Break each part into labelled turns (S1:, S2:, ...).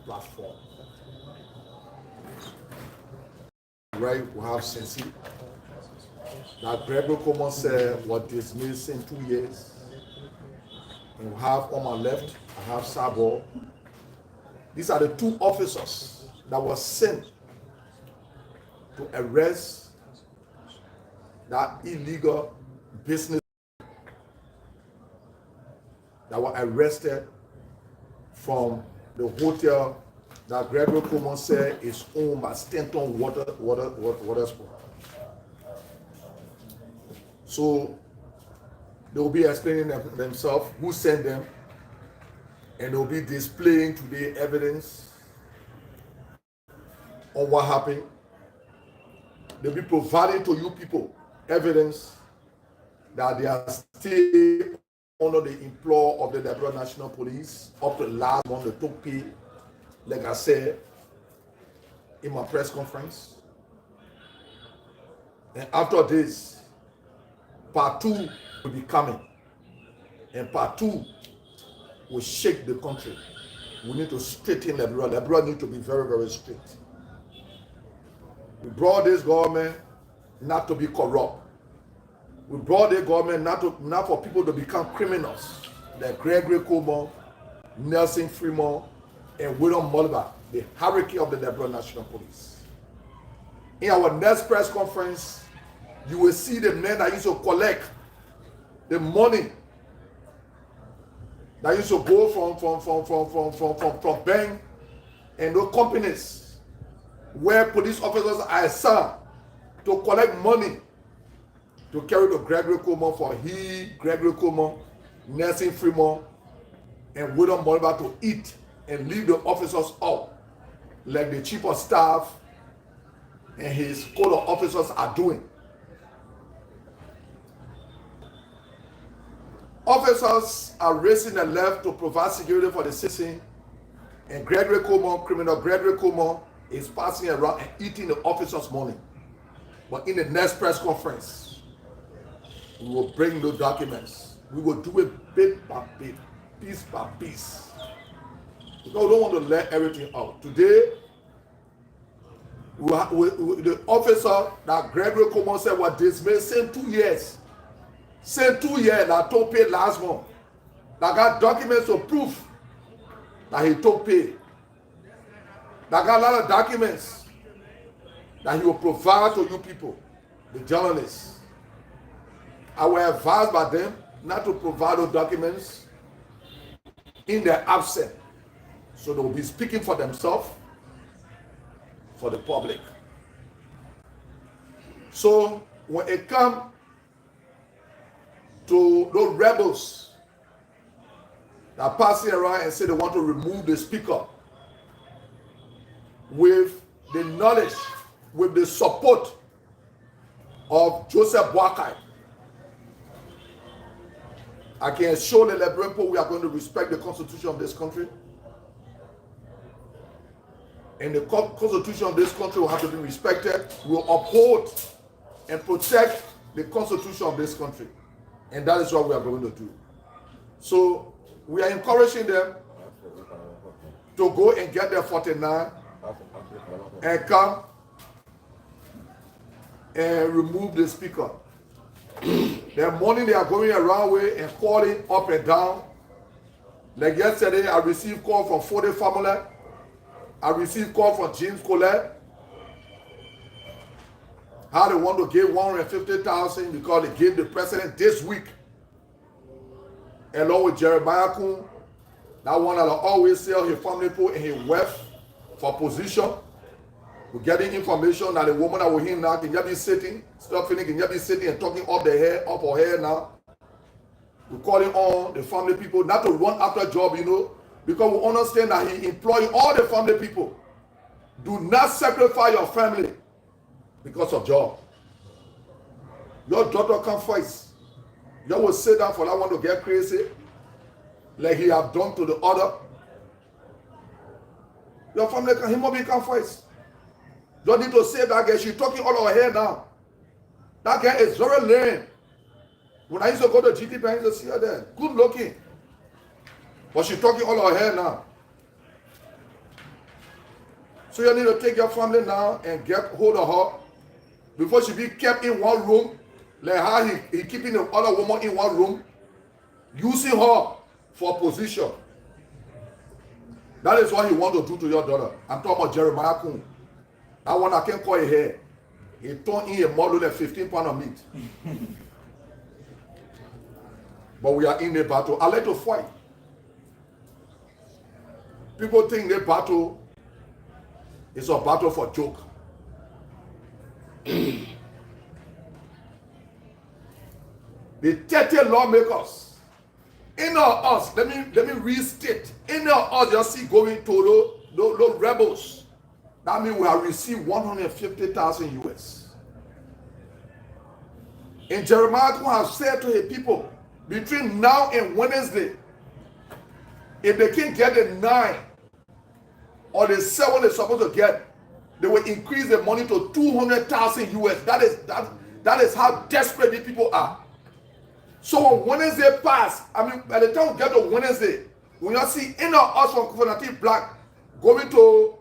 S1: platform. Right, we have Sensi. That Gregory Coleman said was dismissed in 2 years. And we have on my left, I have Sabo. These are the 2 officers that were sent to arrest that illegal business that were arrested from the hotel that Gregory Coleman said is owned by Stanton Water Sport. So they will be explaining themselves who sent them, and they will be displaying today evidence on what happened. They'll be providing to you people evidence that they are still under the employ of the Liberia National Police up to the last month. They took pay, like I said in my press conference. And after this, part 2 will be coming. And part 2 will shake the country. We need to straighten Liberia. Liberia need to be very, very strict. We brought this government not to be corrupt. We brought the government not for people to become criminals, like Gregory Coleman, Nelson Fremont, and William Mulliver, the hierarchy of the Liberia National Police. In our next press conference, you will see the men that used to collect the money that used to go from bank and those companies where police officers are assigned to collect money to carry to Gregory Coleman for Gregory Coleman, Nelson Fremont, and William Mulliver to eat and leave the officers out, like the chief of staff and his code of officers are doing. Officers are raising the left to provide security for the citizen, and Gregory Coleman, criminal Gregory Coleman, is passing around and eating the officers' money. But in the next press conference, we will bring those documents. We will do it bit by bit, piece by piece. Because we don't want to let everything out. Today, the officer that Gregory Coleman said was dismissed, sent 2 years. Sent 2 years that took pay last month. That got documents to prove that he took pay. That got a lot of documents that he will provide to you people, the journalists. I was advised by them not to provide those documents in their absence. So they will be speaking for themselves, for the public. So when it comes to those rebels that passing around and say they want to remove the speaker with the knowledge, with the support of Joseph Boakai, I can assure the Liberian people we are going to respect the Constitution of this country. And the Constitution of this country will have to be respected. We will uphold and protect the Constitution of this country. And that is what we are going to do. So we are encouraging them to go and get their 49 and come and remove the speaker. The morning they are going around way and calling up and down. Like yesterday, I received call from Fode family. I received call from James Colette. How they want to give 150,000 because they gave the president this week. Along with Jeremiah Kun, that one that always sell his family people and his wealth for position. We're getting information that the woman that we're here now can just be sitting, stop feeling, can just be sitting and talking up her hair now. We're calling on the family people not to run after job, because we understand that he employs all the family people. Do not sacrifice your family because of job. Your daughter come first. You will sit down for that one to get crazy, like he have done to the other. Your family can, he must come first. You need to save that girl. She's talking all her hair now. That girl is very lame. When I used to go to GDP, I used to see her there. Good looking. But she's talking all her hair now. So you need to take your family now and get hold of her before she be kept in one room, like how he keeping the other woman in one room, using her for position. That is what he want to do to your daughter. I'm talking about Jeremiah Kun. That one I can't call it hair. He turned in a model like 15 pounds of meat. But we are in a battle. I like to fight. People think the battle is a battle for joke. The 30 lawmakers, in us, let me restate, in us just see going to those rebels. That means we have received 150,000 US. And Jeremiah has said to his people, between now and Wednesday, if they can't get the 9 or the 7 they're supposed to get, they will increase the money to 200,000 US. That is how desperate these people are. So when Wednesday pass, I mean, by the time we get to Wednesday, when you see in us from Ku-Wor Black going to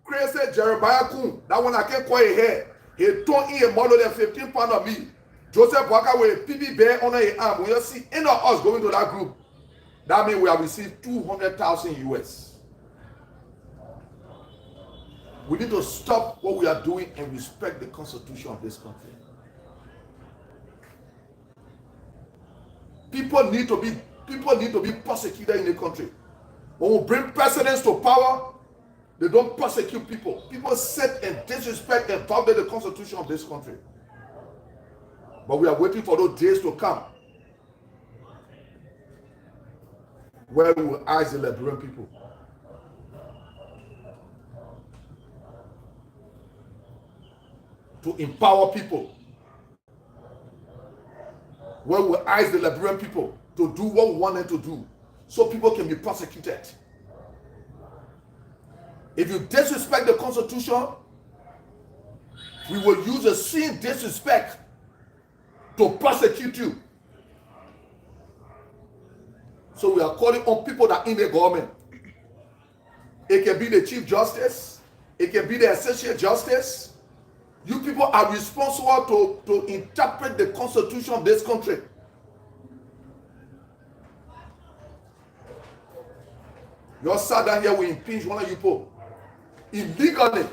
S1: crazy Jeremiah Kun, that one I can't call it here. He turned in a model of 15 pounds of meat. Joseph Walker with a PB bear on his arm. When you see in us going to that group, that means we have received 200,000 US. We need to stop what we are doing and respect the constitution of this country. People need to be persecuted in the country. When we bring presidents to power, they don't persecute people. People sit and disrespect and violate the constitution of this country. But we are waiting for those days to come where we will ask the Liberian people to empower people, where we will ask the Liberian people to do what we want them to do so people can be prosecuted. If you disrespect the constitution, we will use the same disrespect to prosecute you. So we are calling on people that are in the government. It can be the Chief Justice, it can be the Associate Justice. You people are responsible to interpret the constitution of this country. You sat down here, we impeach one of you people illegally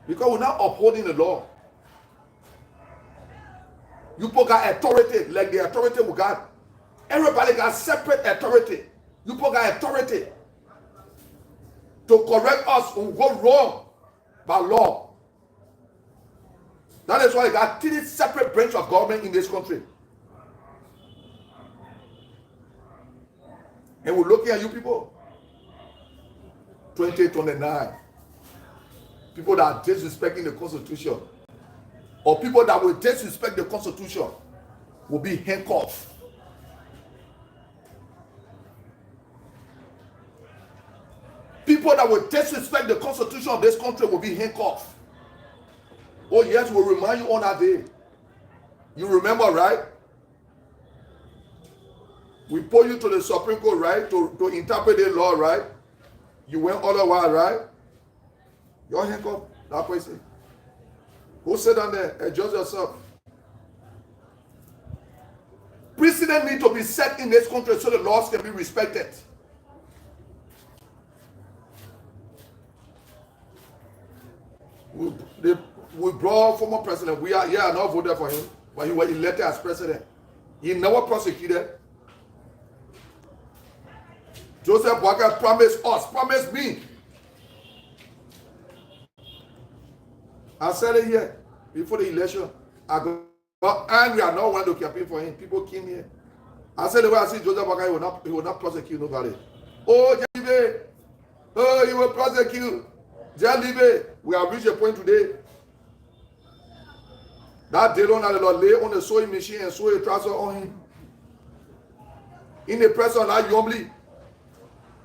S1: because we're not upholding the law. You people got authority like the authority we got. Everybody got separate authority. You people got authority to correct us when we go wrong by law. That is why you got 3 separate branches of government in this country. And we're looking at you people. 2029. People that are disrespecting the constitution, or people that will disrespect the constitution, will be handcuffed. People that will disrespect the constitution of this country will be handcuffed. Oh yes, we'll remind you on that day. You remember, right? We put you to the Supreme Court, right? To interpret the law, right? You went all the while, right? Your handcuff, that person. Go sit down there, adjust yourself. Precedent need to be set in this country so the laws can be respected. We brought former president. We are not voted for him, but he was elected as president. He never prosecuted. Joseph Walker promised me. I said it here before the election. I got angry. I not want to campaign for him. People came here. I said the way I see Joseph Walker, he will not prosecute nobody. Oh, Jalibe. Oh, he will prosecute. Jalibe. We have reached a point today. That day long, the Lord lay on the sewing machine and sew a trouser on him. In the presence of that Yomli.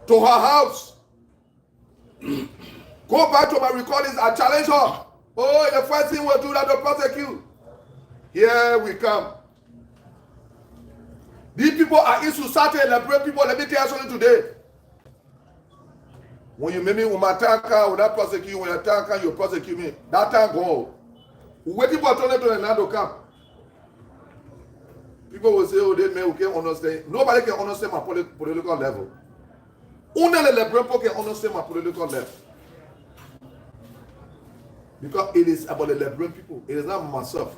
S1: To her house. Go back to my recordings. I challenge her. Oh, the first thing we'll do that to prosecute. Here we come. These people are in society, Liberian people. Let me tell you something today. When you make me with my tanker, when I prosecute you, when you tanker, you prosecute me. That time go. Waiting for Tony to another camp. People will say, oh, they may can understand. Nobody can understand my political level. Only the liberal can understand my political level. Because it is about the liberal people. It is not myself.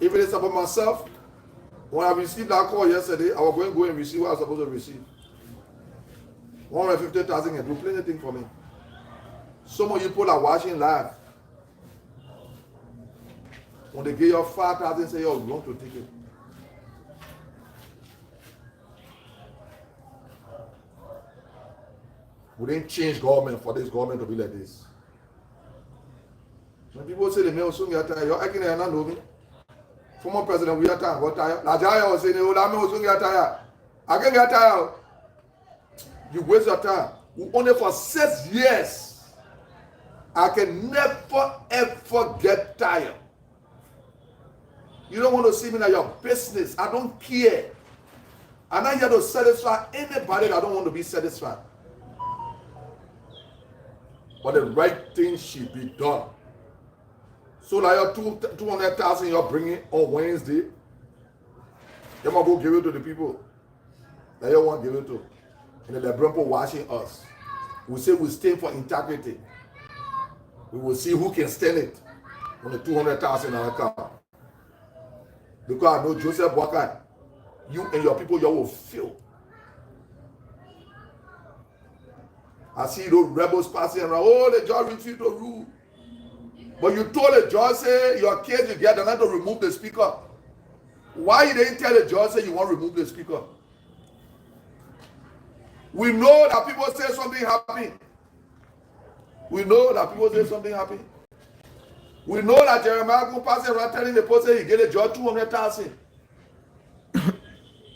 S1: If it is about myself, when I received that call yesterday, I was going to go and receive what I was supposed to receive. 150,000 can do plenty of things for me. Some of you people are watching live. When they give you 5,000, say, oh, you want to take it. We didn't change government for this government to be like this. When people say the mail soon get tired, you're acting and not know me. Former president, we are tired, got tired. Najaya was saying, oh, that man will soon get tired. I can get tired. You waste your time. Only for 6 years. I can never ever get tired. You don't want to see me in your business. I don't care. I'm not here to satisfy anybody that don't want to be satisfied. But the right thing should be done. So like your 200,000 you're bringing on Wednesday, you might go give it to the people that you want to give it to. And the people watching us. We say we stand for integrity. We will see who can stand it when the 200,000 come. Because I know Joseph Walker, you and your people, you will feel. I see those rebels passing around. Oh, the judge refused to rule. But you told the judge, say, your case you get, they're not to remove the speaker. Why you didn't tell the judge, say, you want to remove the speaker? We know that people say something happy. We know that people say something happy. We know that Jeremiah go passing around telling the person he get a judge 200,000.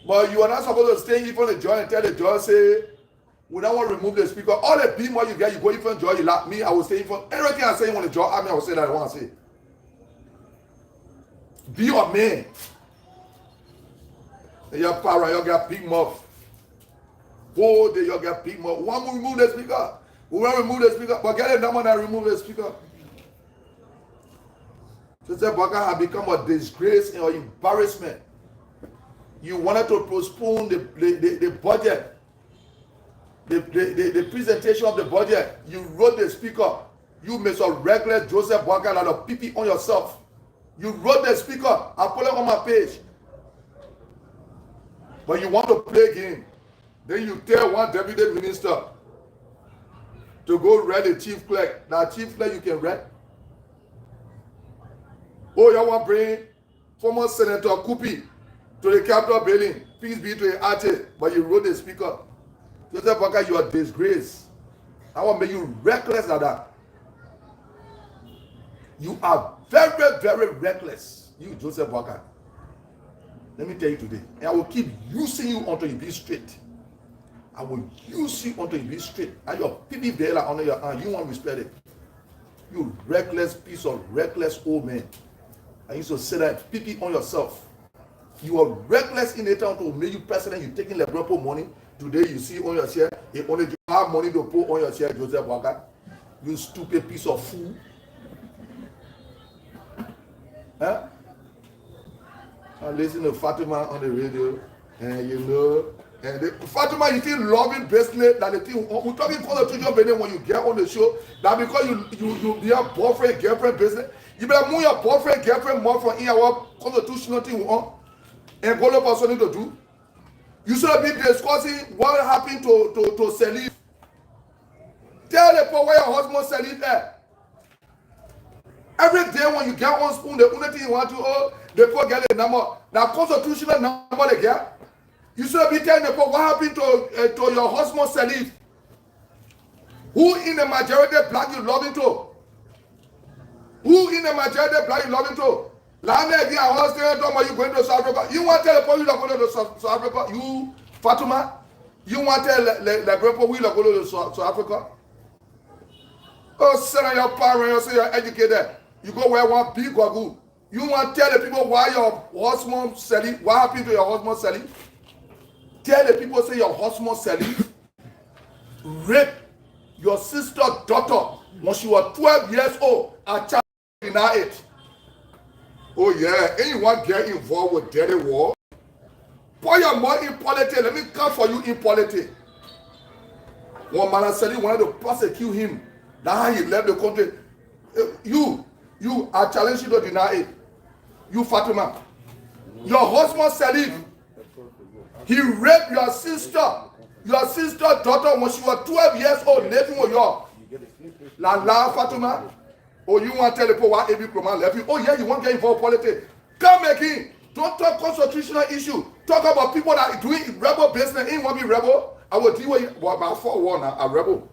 S1: But you are not supposed to stay in front of the judge and tell the judge, say, we don't want to remove the speaker. All the beam what you get, you go in front of the judge, you like me, I will stay in front. Everything I say when the judge, I will say that I want to say. Be a man. And your power, you get big mouth. Oh, they you get big mouth. We want to remove the speaker. We want to remove the speaker. But get a number and remove the speaker. Joseph Walker has become a disgrace and an embarrassment. You wanted to postpone the budget. The presentation of the budget. You wrote the speaker. You made some reckless Joseph Walker and a PP on yourself. You wrote the speaker. I put it on my page. But you want to play a game. Then you tell one deputy minister to go read the chief clerk. That chief clerk you can read. Oh, you want to bring former Senator Kupi to the Capitol building. Peace be to the artist. But you wrote the speaker. Joseph Walker, you are disgrace. I want to make you reckless like that. You are very, very reckless. You, Joseph Walker. Let me tell you today. And I will keep using you until you be straight. I will use you until you be straight. And your people there under your hand. You won't respect it. You reckless piece of reckless old man. I used to say that PP on yourself. You are reckless in the town to make you president. You taking the proper money. Today you see on your share. You only have money to put on your share, Joseph Walker. You stupid piece of fool. Huh? I listen to Fatima on the radio, and you know, and Fatima, you think loving business that the thing we're talking constitution when you get on the show. That because you be a boyfriend girlfriend business. You better move your boyfriend, girlfriend more from in our constitutional thing on and go up something to do. You should be discussing what happened to Salif. Tell the people where your husband Salif at. Every day when you get on spoon, the only thing you want to the people get the number. Now constitutional number they get. You should be telling the people what happened to your husband Salif. Who in the majority black you loving to? Who in the majority black you loving to? Last night again, I was telling them, you going to South Africa. You want to tell the people you are going to South Africa? You, Fatima? You want to tell the people we are going to South Africa? Oh, son of your parents, you say you're educated. You go where one big goggle. You want to tell the people why your husband selling? What happened to your husband selling? Tell the people say your husband selling. Rape Your sister's daughter, when she was 12 years old, a child denied it. Oh yeah, anyone get involved with dirty war? Pour your money in politics. Let me come for you in politics. One man said he wanted to prosecute him. That's how he left the country. I challenge you to deny it. You Fatima. Your husband said it. He raped your sister. Your sister's daughter when she was 12 years old, living with you. La Fatima. Oh, you want to tell the people why AB Kroman left you? Oh, yeah, you want to get involved in politics. Come again. Don't talk constitutional issue. Talk about people that are doing rebel business. You want to be rebel? I will deal with you. Well, about 4-1 now, a rebel.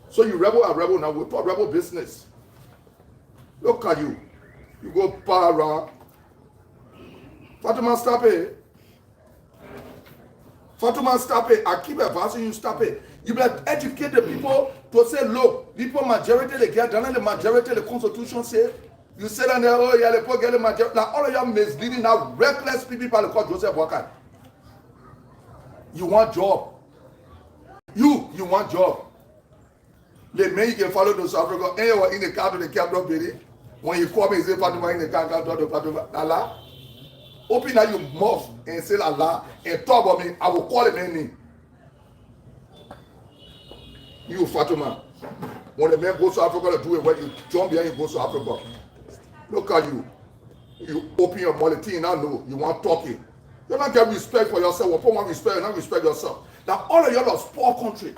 S1: So you rebel, a rebel now. We'll talk rebel business. Look at you. You go para. Fatima, stop it. Fatima, stop it. I keep advising you, stop it. You better educate the people to say, look, people majority, they get done, the majority, the constitution say. You say that, oh yeah, the people get the majority. Now, all of you misleading, now reckless people call Joseph Walker. You want job. You want job. The men you can follow those Africa, anyone in the car to the capital building. When you call me, you say, Fatima in the car, to Fatima, Allah. Open up your mouth and say Allah and talk about me. I will call him any name. You Fatima. When the man goes to Africa to do it, when you jump behind, you go to Africa. Look at you. You open your mouth, you now know you want talking. You don't get respect for yourself. When people want respect, you don't respect yourself. Now all of you are poor country.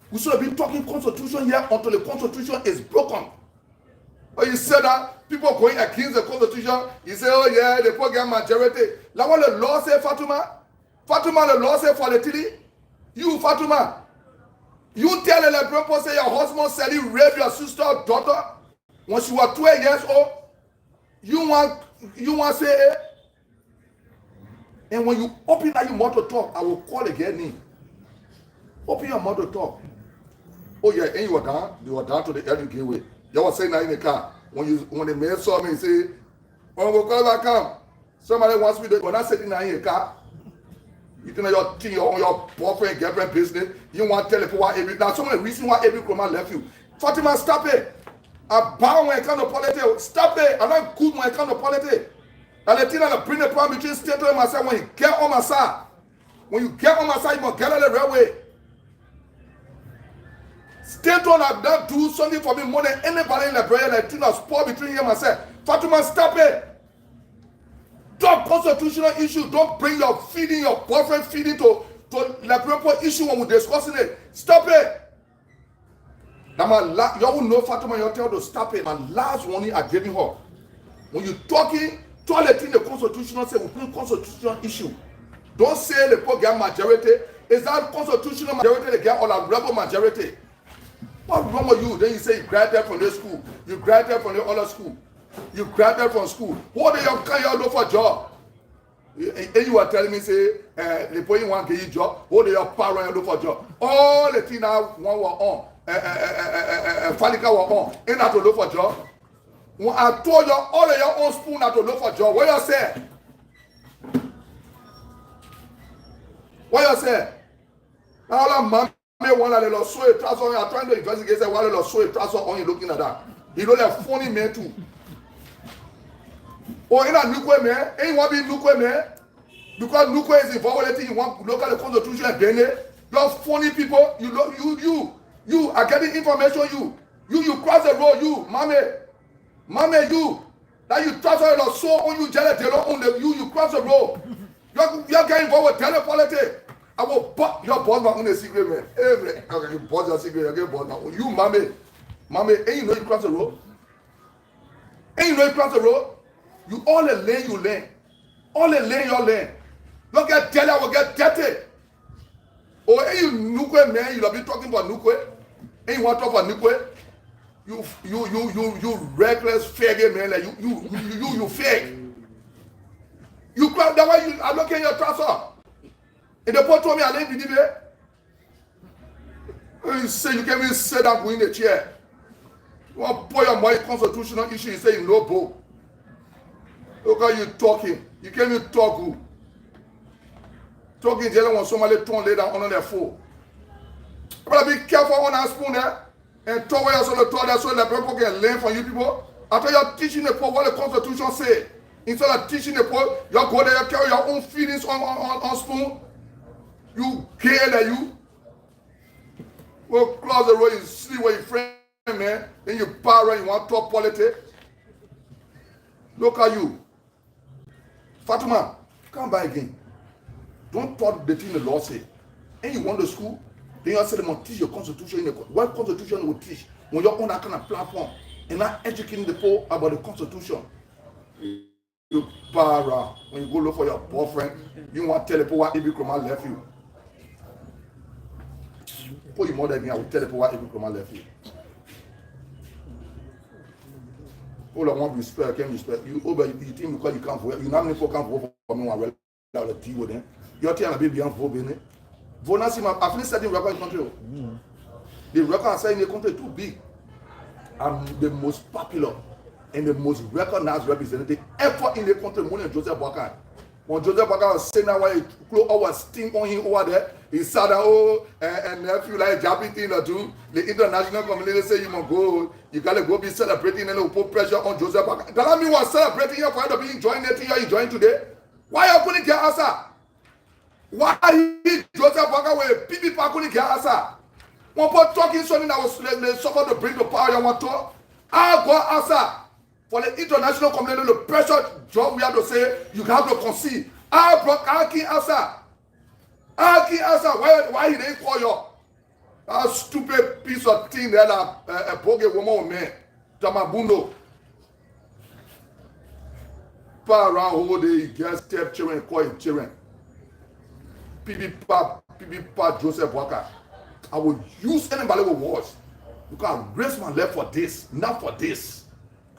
S1: We should have been talking constitution here until the constitution is broken. But you said that people going against the constitution, you say, oh yeah, the poor get majority. Like what the law say, Fatima? Fatima, the law say for the TD? You, Fatima, you tell the people say your husband said he raped your sister's daughter when she was 12 years old. You want say it? And when you open that your mouth to talk, I will call again name. Open your mouth to talk. Oh yeah, and you were down to the Erin Gateway. You was saying that in the car. When the man saw me and say, when we call back come, somebody wants me to when I sit in the car, you think your thing, your boyfriend, girlfriend business, you want to tell people why every now some of the reason why every Kroman left you. Fatima, stop it. I bow when I come to politics. Stop it. I'm not good when I come to politics. And the thing that bring the problem between state and myself when you get on my side. When you get on my side, you must get on the railway. State on have done do something for me more than anybody in the prayer like thing that's poor between him and myself. Fatima, stop it. Talk constitutional issue. Don't bring your feeding, your boyfriend feeding to the proper issue when we're discussing it. Stop it. Now you will know Fatima, you tell her to stop it. My last warning I gave her. When you talking, talk the thing the constitutional say we bring constitutional issue. Don't say the poor get majority. Is that constitutional majority they get or a rebel majority? What's wrong with you? Then you say you graduated from this school, you graduated from the other school, you graduated from school. What do you can you look for a job? And you are telling me say the boy want to get you job. What do your parents look for a job? All the things now one were on, Falika were on, ain't that to look for a job? When I told you all of your own spoon not to look for a job, what you say? What you say? Now all man. One that they show a transfer on you are trying to investigate say why they show a transfer on you looking at that. You know they're funny man too. Or in a Nukwe man, and you want to be Nukwe man because Nukwe is involved with it. You want local the constitution and Benin. Those funny people, you are getting information. You cross the road. You, mame, you that you transfer the show on you. Jelly, they don't own the you cross the road. You're getting involved with telepolitics. I will bust your boss on the secret man. You bust your secret, you get boss now. You mommy, ain't you know you cross the road? Ain't you know you cross the road? You all the lane you lane. All the lane your lane. Don't get dirty, I will get dirty. Oh, ain't you Nukwe man, you'll be talking about Nukwe. Ain't you want to talk about Nukwe? You reckless faggot man, like you fake. You crap that way I look at your transfer. And the boy told me I didn't believe it. You say you can't even sit down in the chair. You want to pour your money constitutional issue, you say you no bow. Look how you talking. You can't even talk who. Talking jail when somebody turn later on their phone. Better be careful on that spoon there. And talk where you're told that so that people can learn from you people. After you're teaching the poor what the Constitution say. Instead of teaching the poor, you go there, you carry your own feelings on spoon. You care that you. Well, close the road, you sleep with your friend, man. Then you borrow, you want to talk politics. Look at you. Fatima, come back again. Don't talk the thing the law say. And you want to school, then you say they must teach your constitution in the what constitution will teach when you're on that kind of platform and not educating the poor about the constitution. You para when you go look for your boyfriend, you want to tell the poor what Ibi Kroma left you. Put your mother again, I will tell the poor what Ibi Kroma left you. All I want respect, I can respect you. Oh, but you think because you can't vote, you know people can't vote for me when I will deal with them. You're telling me beyond vote, isn't it? I finished studying record in the country. The record I say in the country too big. I'm the most popular and the most recognized representative ever in the country, more than Joseph Boakai. When Joseph Boakai was saying that why he close our sting on him over there, he said that and nephew like jabbing thing or two. The international community say you must go, you gotta go be celebrating and put pressure on Joseph Boakai. That mean was celebrating here for you to be enjoying the thing you're enjoying today. Why you couldn't get answer? Why he Joseph Boakai with people couldn't get answer? One put talking something that was supposed to bring the power you want to. I go answer. For the international community, the pressure job we have to say, you have to concede. I can't answer. I can't answer. Why he didn't call you? That stupid piece of thing that a bogey woman man. Tamabundo. Pa around over there, he gets step children, call him children. PB Joseph Boakai. I will use anybody with words. Because I raise my left for this, not for this.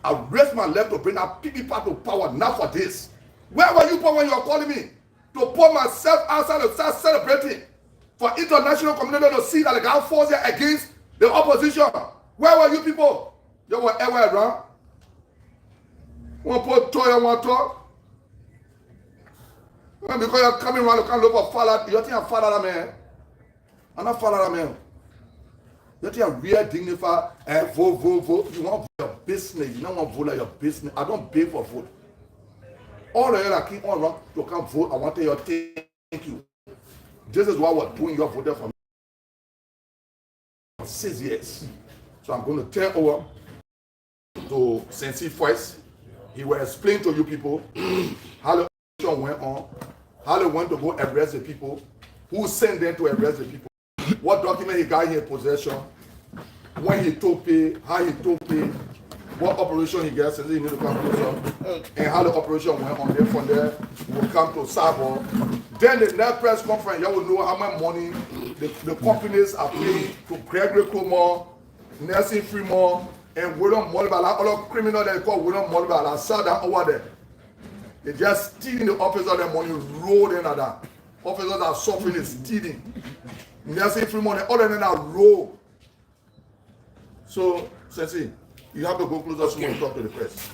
S1: I raise my left to bring that PB part to power, not for this. Where were you when you were calling me? To put myself outside and start celebrating. For international community to see that the guy force here against the opposition. Where were you people? You were ever around. One put toy and one talk. And because you're coming around, you can't look for father. You think I'm father man? I'm not father man. You think I'm real dignified and vote. You want your business. You don't want to vote like your business. I don't pay for vote. All of you that keep on around to come vote, I want to tell you thank you. This is what we're doing. You're voting for me for 6 years. So I'm going to turn over to Sensi first. He will explain to you people how the operation went on, how they went to go arrest the people, who sent them to arrest the people, what document he got in his possession, when he took pay, how he took pay, what operation he gets, and he need to come closer, and how the operation went on. There from there, we'll come to Sabo. Then the next press conference, you will know how much money the companies are paying to Gregory Kumar, Nelson Fremont, and William Molibala, all the criminals they call William Molibala. I saw that over there. They just stealing the officers their money, rolling at that. Officers are suffering is stealing. Nelson Fremont, and all of them are roll. So, Sensi, you have to go closer so you can talk to the press.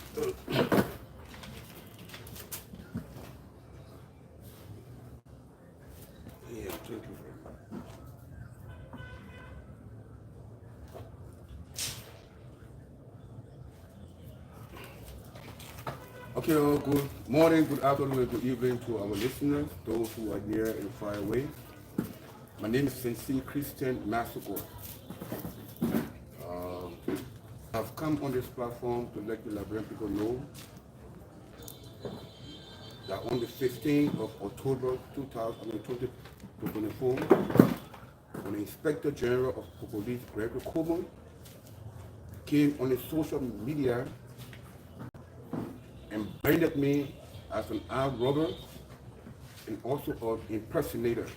S2: Yeah, thank you. Okay, good morning, good afternoon, and good evening to our listeners, those who are near and far away. My name is Sensi Christian Massacre. I've come on this platform to let the Liberian people know that on the 15th of October 2024, when the Inspector General of Police, Yekeh Kolubah, came on the social media and branded me as an armed robber and also an impersonator.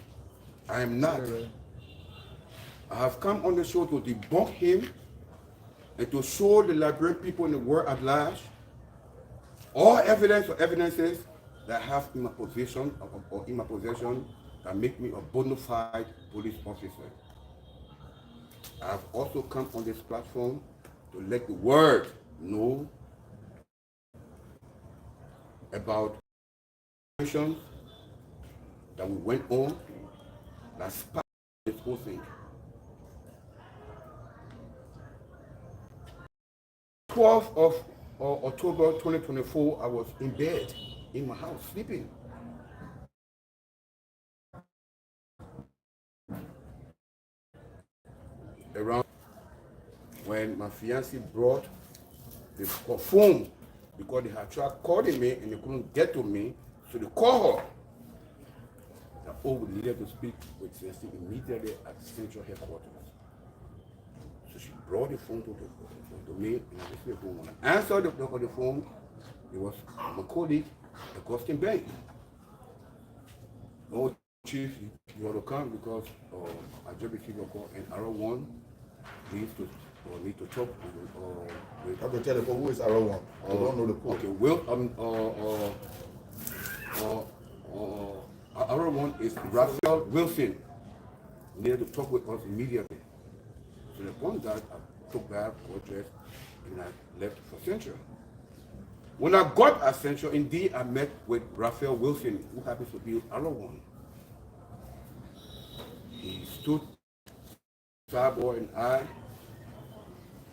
S2: I am not. I have come on the show to debunk him and to show the Liberian people in the world at large all evidence or evidences that I have in my possession that make me a bona fide police officer. I have also come on this platform to let the world know about actions that we went on that sparked this whole thing. 12th of October 2024, I was in bed in my house sleeping. Around when my fiancée brought the phone because they had tried calling me and they couldn't get to me, so they called her. That we needed to speak with Sensei immediately at central headquarters. So she brought the phone to me, and I listened to the phone. When I answered the phone, it was my colleague, Augustine Bank. Oh, Chief, you ought to come because I just received a call, and R1 needs to talk with.
S1: I have to tell the who is R1. I don't know the code.
S2: Okay, R1 is Raphael Wilson. Needed to talk with us immediately. So upon that, I took back, got dressed, and I left for Central. When I got at Central, indeed, I met with Raphael Wilson, who happens to be R1. He stood Cyborg and I,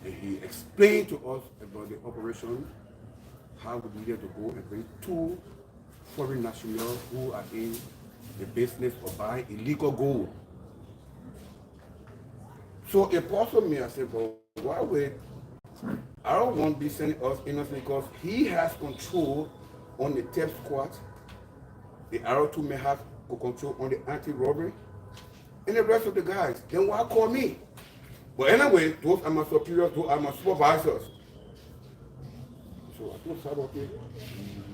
S2: and he explained to us about the operation, how we needed to go and bring 2 foreign nationals who are in the business of buying illegal gold. So it puzzled me. I said, well, why would R1 be sending us innocently? Because he has control on the theft squad. The R2 may have control on the anti-robbery. And the rest of the guys. Then why call me? But anyway, those are my superiors, those are my supervisors. So I told Sabo, okay,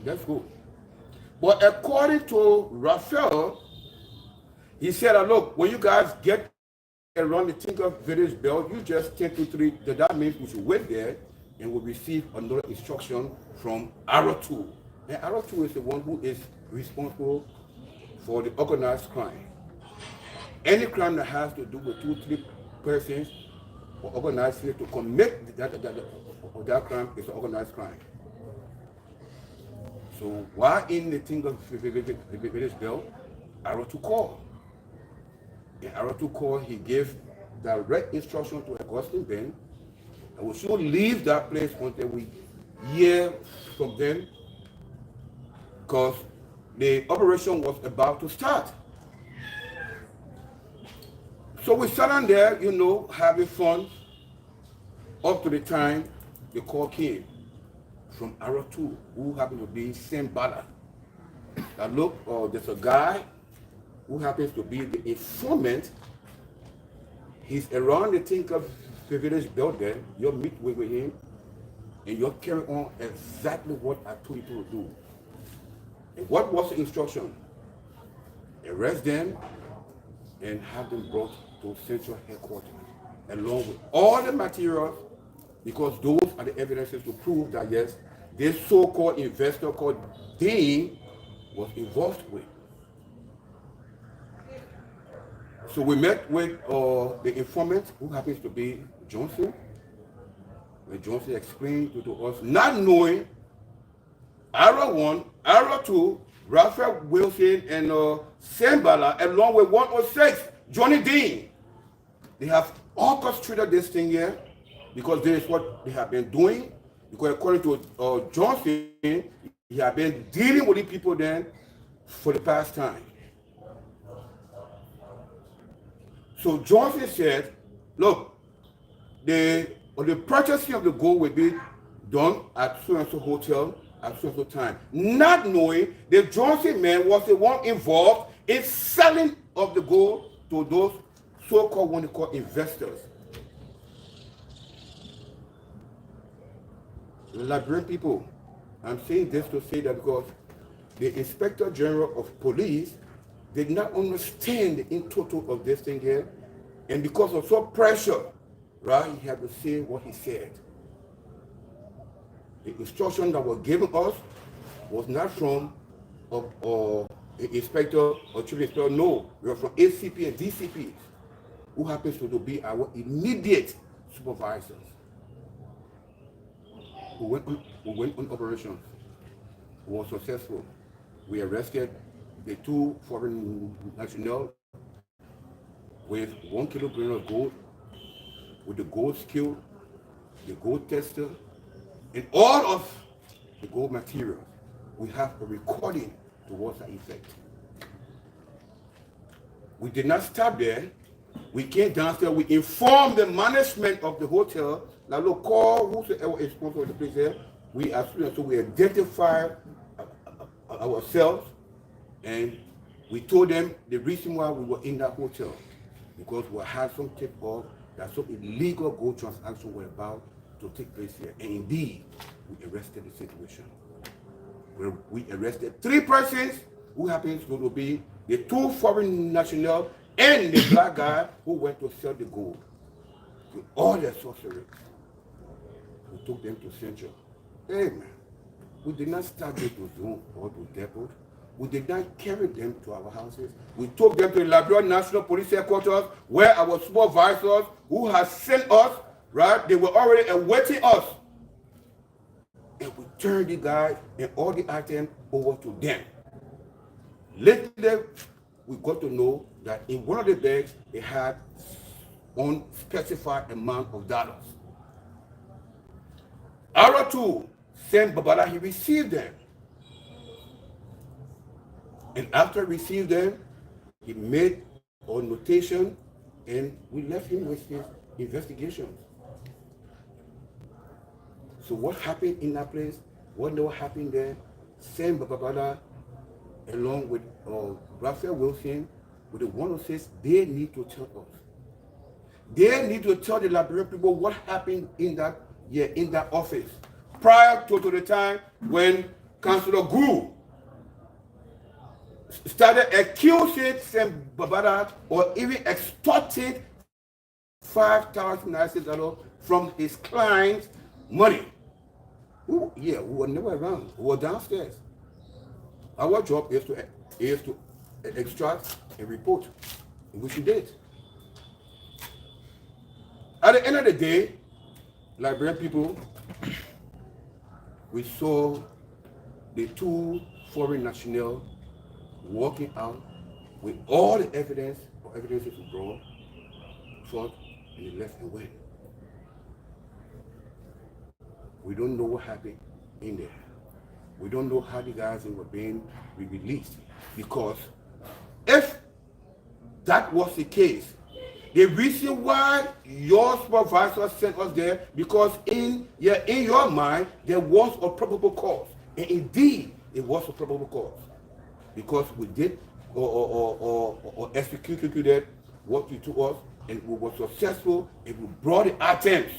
S2: let's go. But according to Raphael, he said, look, when you guys get around the Tinker Village belt, you just 10 to 3, that means we should wait there and we'll receive another instruction from R2. And R2 is the one who is responsible for the organized crime. Any crime that has to do with 2, 3 persons or organized to commit that crime is an organized crime. So while in the Tinker Village belt, R2 called. In R2 call, he gave direct instruction to Augustine Ben that we should leave that place until we hear from them because the operation was about to start. So we sat down there, having fun up to the time the call came from R2, who happened to be Sembala. Now look, there's a guy who happens to be the informant. He's around the Tinker Village building. You'll meet with him and you'll carry on exactly what I told you to do. And what was the instruction? Arrest them and have them brought to central headquarters along with all the materials, because those are the evidences to prove that yes, this so-called investor called Dean was involved with. So we met with the informant, who happens to be Johnson. And Johnson explained to us, not knowing R1, R2, Raphael Wilson, and Sembala, along with 106, Johnny Dean. They have orchestrated this thing here because this is what they have been doing. Because according to Johnson, he had been dealing with the people then for the past time. So Johnson said, look, the purchasing of the gold will be done at so-and-so hotel at so-and-so time. Not knowing the Johnson man was the one involved in selling of the gold to those so-called what they call investors. Liberian people, I'm saying this to say that because the Inspector General of Police did not understand the in total of this thing here, and because of some pressure, right, he had to say what he said. The instruction that was given us was not from the inspector or chief inspector, no, we were from ACP and DCP, who happens to be our immediate supervisors. We went on operations. We were successful. We arrested the 2 foreign nationals with 1 kilogram of gold, with the gold scale, the gold tester, And all of the gold material, we have a recording towards that effect. We did not stop there. We came downstairs. We informed the management of the hotel. Now, look, call whosoever is sponsor of the place here. We as students, so we identify ourselves, and we told them the reason why we were in that hotel, because we had some tip of that some illegal gold transaction were about to take place here. And indeed, we arrested the situation. We arrested 3 persons who happens to be the 2 foreign nationals and the black guy who went to sell the gold. With all their sorcery, we took them to Central. Amen. We did not start them to Zone or to depot. We did not carry them to our houses. We took them to the Liberia National Police Headquarters, where our supervisors who had sent us, right, they were already awaiting us. And we turned the guys and all the items over to them. Later, we got to know that in one of the bags, they had unspecified amount of dollars. Our two, Sam Babala, he received them. And after receiving them, he made a notation, and we left him with his investigations. So what happened in that place, what never happened there, Sam Babala, along with Raphael Wilson, with the 106, they need to tell us. They need to tell the Liberian people what happened in that office prior to the time when Councillor Gu started accusing Sam Babala or even extorting $5,000 from his client's money. We were never around. We were downstairs. Our job is to extract a report, which we did. At the end of the day, Liberian people, we saw the 2 foreign nationals walking out with all the evidence or evidences brought forth, and they left and went. We don't know what happened in there. We don't know how the guys were being released, because if that was the case, the reason why your supervisor sent us there, because in your mind there was a probable cause, and indeed it was a probable cause, because we did or executed what you told us, and we were successful, and we brought the items.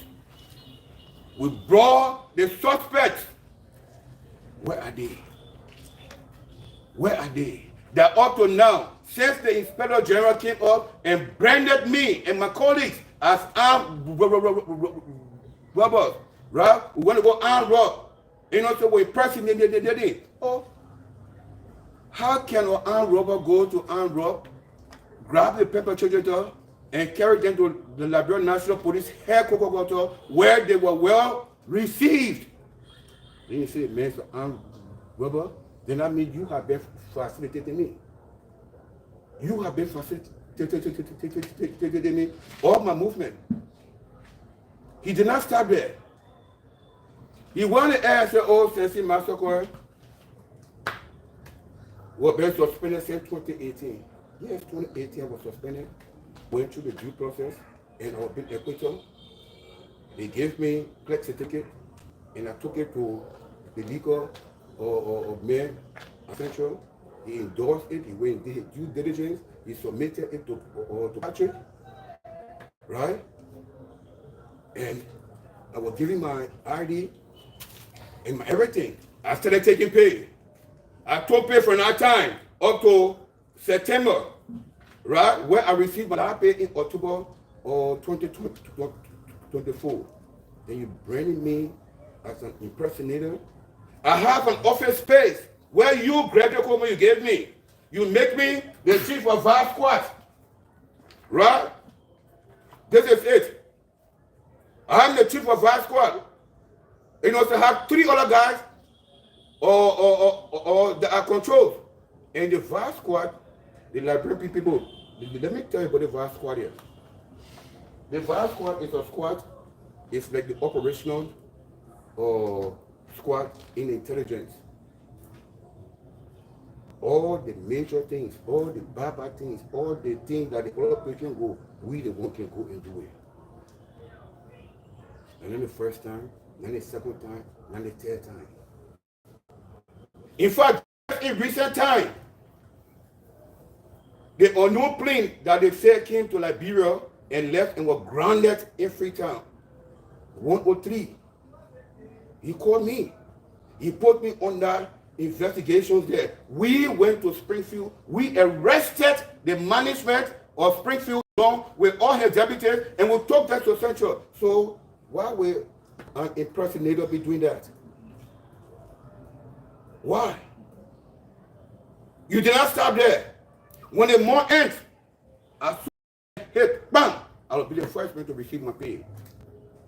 S2: We brought the suspects. Where are they? Where are they? That up to now, since the Inspector General came up and branded me and my colleagues as armed robbers, right? We want to go armed rob. You know, so we're pressing the Oh, how can an armed robber go to armed rob, grab the perpetrator, and carry them to the Liberian National Police Headquarters, where they were well received? Then you say, man, so armed robber, then that means you have been facilitating me. You have been facilitating me, all my movement. He did not stop there. He wanted to ask the old Sensi Massacre was been suspended since 2018. Yes, 2018 I was suspended, went through the due process, and I was been acquitted. They gave me clerk certificate, and I took it to the legal or mayor central. He endorsed it. He went and did his due diligence. He submitted it to Patrick, right? And I was giving my ID and my everything. I started taking pay. I took pay for that time up to September, right? Where I received my last pay in October 2024. Then you branded me as an impersonator. I have an office space where you, Greg Kolubah, you gave me. You make me the chief of vice squad, right? This is it. I'm the chief of vice squad. You know, so I have 3 other guys or that are controlled. And the vice squad, the Liberian people, let me tell you about the vice squad here. The vice squad is a squad, it's like the operational squad in intelligence. All the major things, all the bad things, all the things that the corporation go, we the one can go and do it. And then the first time, then the second time, then the third time. In fact, in recent time, the unknown plane that they said came to Liberia and left and was grounded in Freetown, 103. He called me. He put me under investigations there. We went to Springfield. We arrested the management of Springfield along with all his deputies, and we took that to Central. So why will an impersonator be doing that? Why? You did not stop there. When the month ends, as soon as I hit, bam, I will be the first man to receive my pay.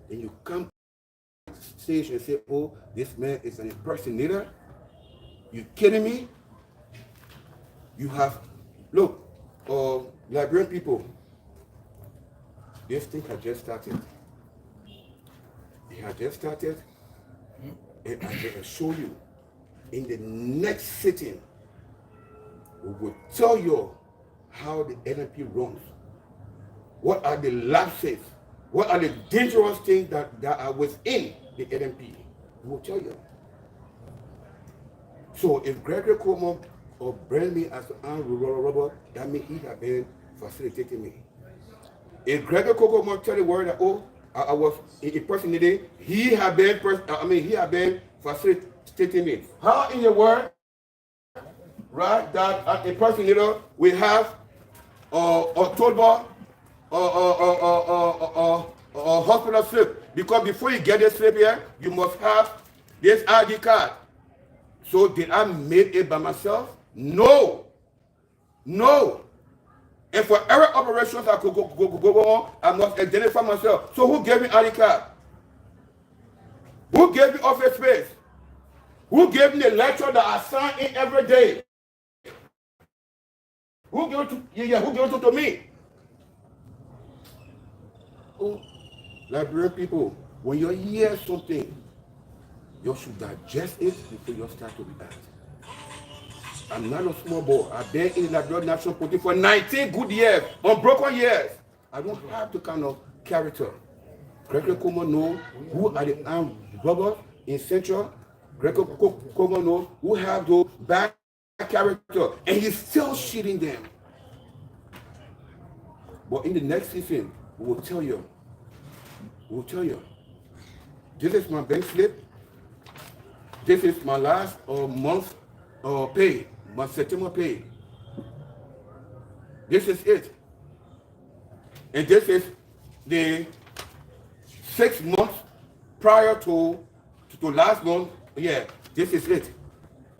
S2: Then you come to the stage and say, oh, this man is an impersonator? You kidding me? You have, look, Liberian people, this thing had just started. It had just started, and I can assure you, in the next sitting, we will tell you how the NNP runs. What are the lapses? What are the dangerous things that are within the NNP? We will tell you. So if Gregory Cuomo or brand me as an armed robber, that means he has been facilitating me. If Gregory Cuomo tell the word that, oh, I was impersonating, he had been facilitating me. How in the world, right, that an impersonator will have October hospital slip? Because before you get this slip here, you must have this ID card. So did I make it by myself? No. No. And for every operations I could go on, I must identify myself. So who gave me ID card? Who gave me office space? Who gave me the lecture that I sign in every day? Who gave it to me? Oh, Liberian people, when you hear something, you should digest it before you start to react. I'm not a small boy. I've been in the Liberian National Party for 19 good years, unbroken years. I don't have the kind of character. Gregory Cuomo knows who are the armed robbers in Central. Gregory Cuomo knows who have those bad character, and he's still shitting them. But in the next season, we will tell you. We will tell you. This is my bank slip. This is my last month pay, my September pay. This is it. And this is the 6 months prior to last month. Yeah, this is it.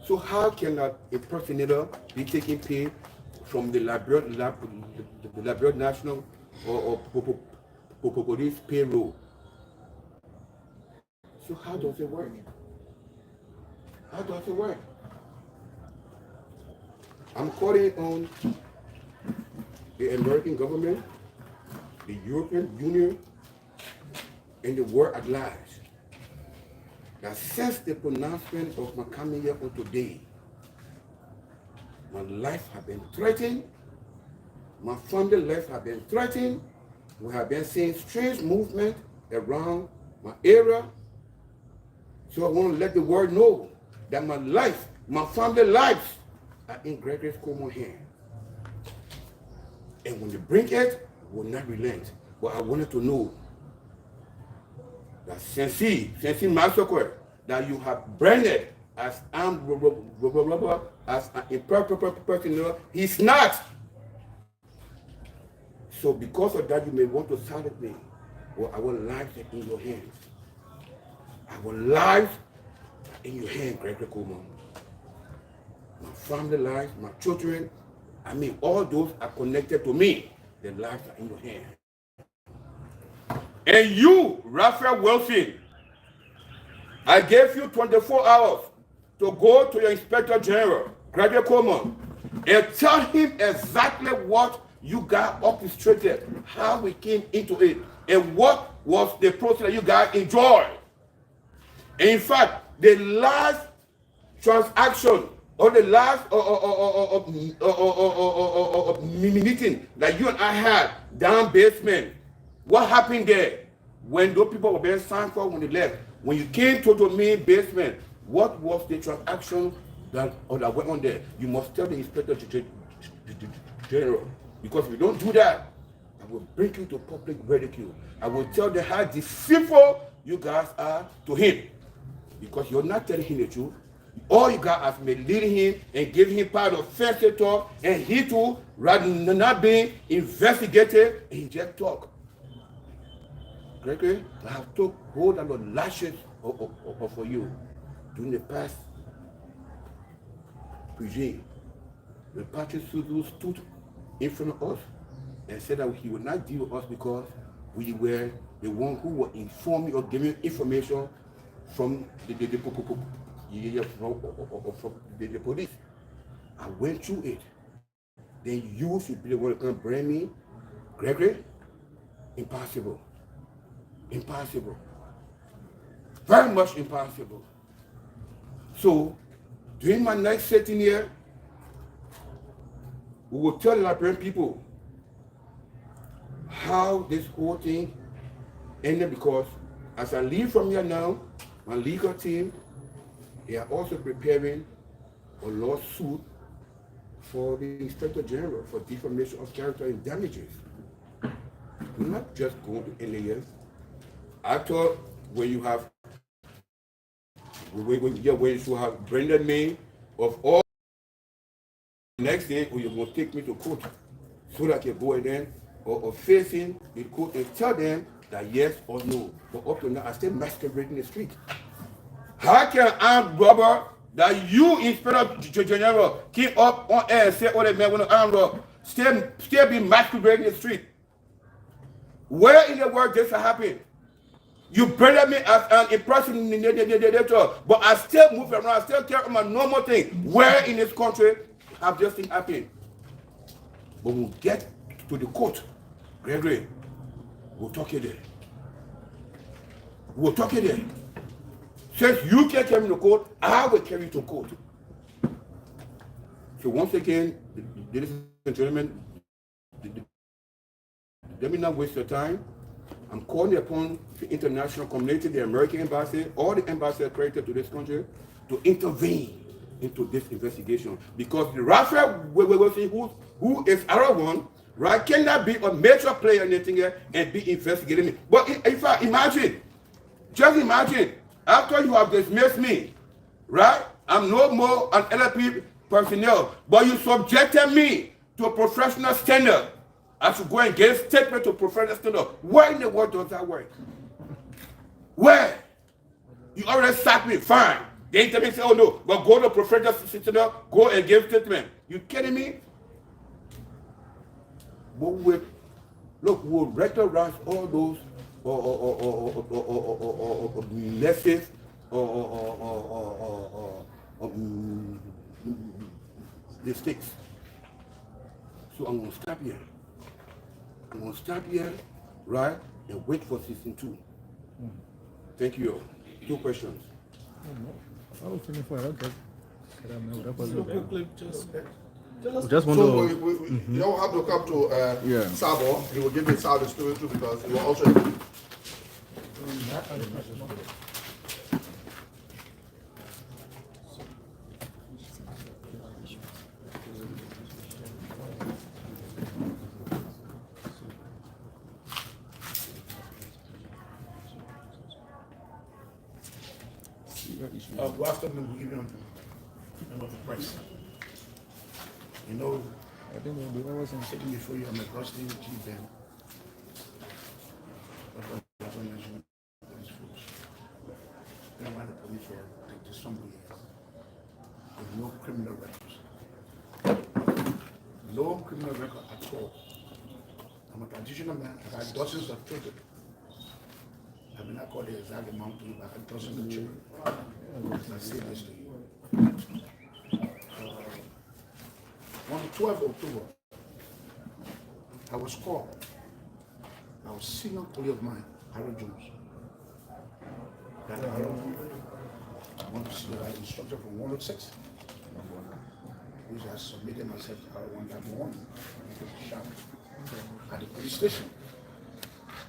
S2: So how can an impersonator be taking pay from the Liberian National or Police payroll? So how does it work? How does it work? I'm calling on the American government, the European Union, and the world at large, that since the pronouncement of my coming here on today, my life has been threatened, my family life has been threatened, we have been seeing strange movement around my area. So I want to let the world know that my life, my family lives are in Gregory Cuomo's hand. And when they bring it, will not relent. But I wanted to know that since massacre that you have branded as armed robber, as an imperfect person, he's not. So because of that, you may want to silence me. Well, our lives are in your hands. Our lives are in your hands, Gregory Cuomo. My family lives, my children, all those are connected to me. Their lives are in your hands. And you, Raphael Wilson, I gave you 24 hours to go to your Inspector General, Gregory Cuomo, and tell him exactly what you got orchestrated, how we came into it, and what was the process that you guys enjoyed. In fact, the last transaction or the last meeting that you and I had down basement, what happened there? When those people were being signed for when they left, when you came to the main basement, what was the transaction that went on there? You must tell the inspector general, because if you don't do that, I will bring you to public ridicule. I will tell them how deceitful you guys are to him, because you're not telling him the truth. All you guys have been leading him and giving him part of first talk, and he too, rather than not being investigated, he just talk. Gregory, I have took hold on the lashes for you during the past regime. The party stood in front of us and said that he would not deal with us because we were the one who were informing or giving information from the police. I went through it. Then you should be the one to come bring me, Gregory? Impossible. Impossible. Very much impossible. So, during my next sitting here, we will tell the Liberian people how this whole thing ended, because as I leave from here now, my legal team, they are also preparing a lawsuit for the Inspector General for defamation of character and damages. We're not just going to end the year. I thought when you have branded me of all, next day you're going to take me to court so that I can go in there or facing the court and tell them that yes or no. But up to now, I still masquerading the street. How can an armed robber that you, Inspector General, keep up on air and say, oh, the man with an armed robber, still be masquerading the street? Where in the world this happened? You branded me as an impersonator, but I still move around, I still carry on my normal thing. Where in this country have this thing happened? But we'll get to the court, Gregory, we'll talk it there. We'll talk it there. Since you can't carry me to court, I will carry you to court. So once again, ladies and gentlemen, let me not waste your time. I'm calling upon the international community, the American embassy, all the embassies accredited to this country, to intervene into this investigation. Because the Raphael we will see who is our one, right, cannot be a major player in anything here and be investigating me. But if I imagine, just imagine, after you have dismissed me, right, I'm no more an LLP personnel, but you subjected me to a professional standard. I should go and get a statement to professional standard. Where in the world does that work? Where? You already sacked me, fine. They tell me, say, oh no, but go to professional standard, go and give statement. You kidding me? But look, we'll recognize all those lessons mistakes. So I'm going to stop here. I'm going to stop here, right, and wait for season 2. Thank you. 2 questions.
S3: I was thinking for okay.
S4: So quickly,
S3: Just want
S1: So
S3: to.
S1: you don't have to come to Sabo. He will give you Sabo story too, because he will also.
S4: Good afternoon, good evening, member of the press. You know,
S3: I think I was in.
S4: sitting before you, I'm a trustee chief then. But the national police force. I don't want the police for like this somebody with no criminal records. No criminal record at all. I'm a traditional man. I've had dozens of children. I mean, I call the exact amount to you, but I had dozens of children. I say this to you. On the 12th of October, I was called. I was senior colleague of mine, Harold Jones. That Harold So I instructed from 106, which I submitted myself out one that morning to the shop at the police station.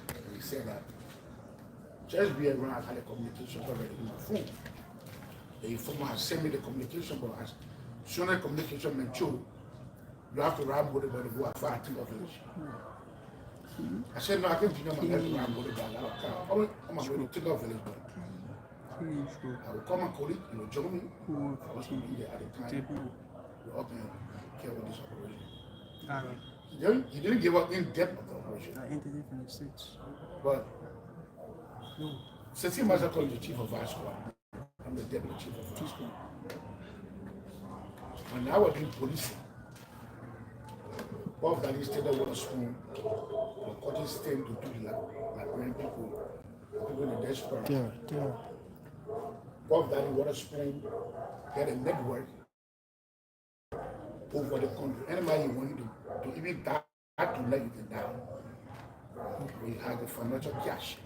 S4: And he said that just be around, I had a communication already in my phone. The informer has sent me the communication, but as soon as the communication matured, you have to ride with it, but go as far as Tinker Village. I said, no, I can't do my left to ride with it, but I have a car. I'm going to Tinker Village, but I will call my colleague, he will join me. I was going to be there at the time. We're up and care about this operation. He didn't give up in depth of the operation.
S5: I entered it from the states.
S4: But since he must have called the chief of our squad, I'm the deputy chief of our squad. When I was doing policing, Bob that is still with a spoon, or cutting stem to do like when people in the desperate.
S5: Yeah.
S4: Bob that with a spoon, get a network over the country. Anybody you want to even die to let you can die. We have the financial cash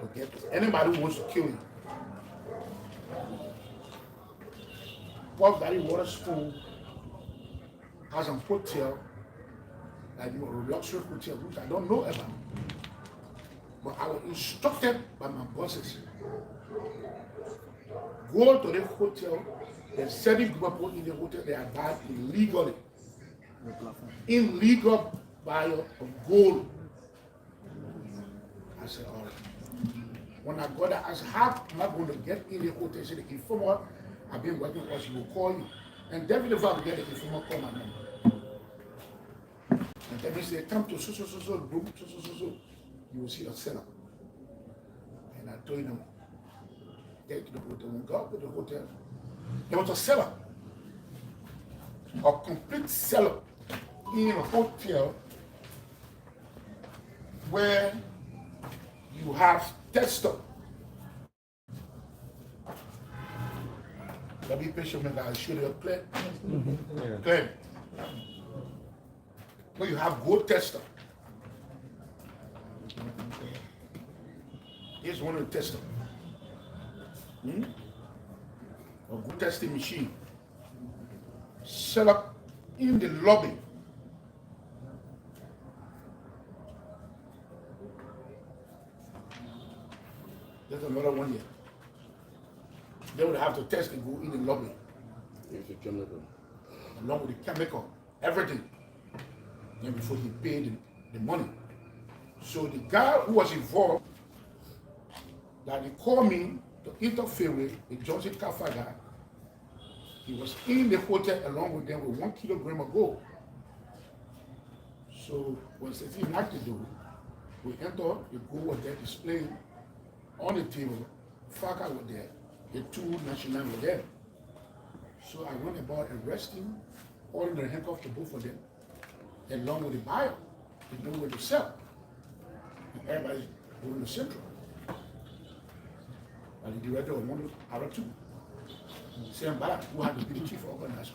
S4: to get to anybody who wants to kill you. Bob Daddy Water Spoon has a hotel, like a luxury hotel, which I don't know about. But I was instructed by my bosses. Go to the hotel, there's 7 people in the hotel, they are buying illegally. Illegal buyer of gold. I said, all right. When I got there, I said, how am I going to get in the hotel? He said, the informer, I've been working with us, he will call you. And definitely if I will get the informer, call my number. And then he said, come to so, room, so. You will see a setup. And I told him, get to the hotel. When we got to the hotel, there was a cellar. A complete cellar in a hotel where you have tester. Let me patient when I show you clear. Clear. Where you have gold tester. Here's one of the tester. A good testing machine. Set up in the lobby. There's another one here. They would have to test and go in the lobby.
S2: It's a chemical.
S4: Along with the chemical, everything. Then before he paid the money. So the guy who was involved, that he called me to interfere with the Johnson Kafa guy, he was in the hotel along with them with 1 kilogram of gold. So when Steve had to do, we entered, the gold was there displayed on the table, Faka was there, the 2 national were there. So I went about arresting, ordering the handcuffs to both of them, along with the buyer, to know where to sell. And everybody's going to Central. And the director of one out of 2. Same buyer, who had to be the chief organizer.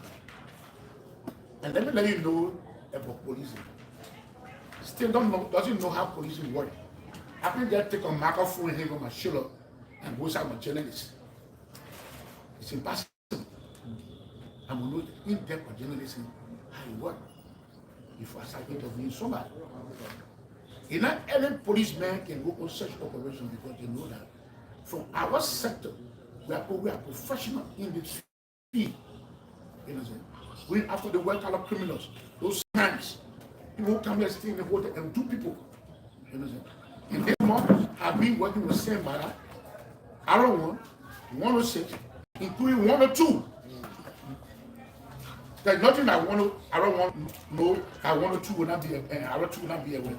S4: And let me let you know about policing. Still doesn't know how policing works. I can just take a microphone and hang on my shoulder and go out my journalist. It's impossible. I will know in-depth of journalism how it works before I start interviewing somebody. Not every policeman can go on such operation because they know that from our sector, we are professional in this field. You know what I'm saying? We after the white collar criminals, those crimes, people who come here, stay in the hotel and do people. You know what I'm saying? In this month, I've been working with Sam Mara, Arrow 1, 106, including 102. There's nothing I don't want to know. I 102 will not be a Arrow 2 will not be aware.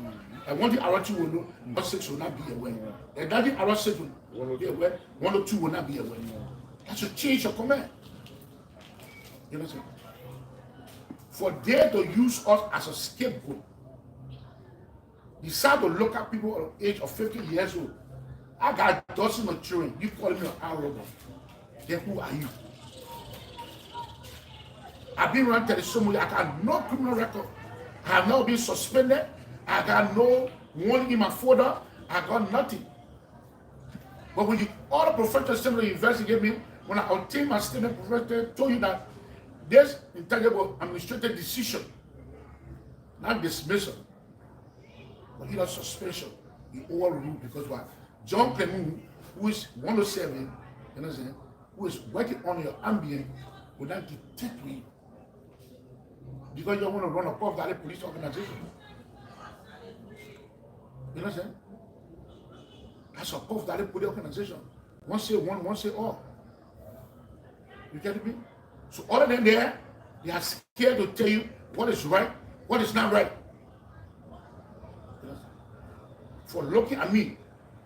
S4: I want the Arrow 2 will know, 106 will not be aware. There's nothing Arrow 6 will be aware, 102 will not be aware. That should change your command. You know what I'm saying? For them to use us as a scapegoat, decide to look at people of age of 50 years old. I got dozens of children. You calling me an arrogant. Then who are you? I've been around telling I got no criminal record. I have not been suspended. I got no warning in my folder. I got nothing. But when all the professors sent to investigate me, when I obtained my statement, professor told you that this intangible administrative decision, not dismissal, but either suspension, you overruled because what? John Clement, who is 107, you understand, who is working on your ambient, will not detect you because you don't want to run a Puff Daddy police organization. You understand? That's a Puff Daddy police organization. One say one, one say all. You get me? So other than there, they are scared to tell you what is right, what is not right. For looking at me,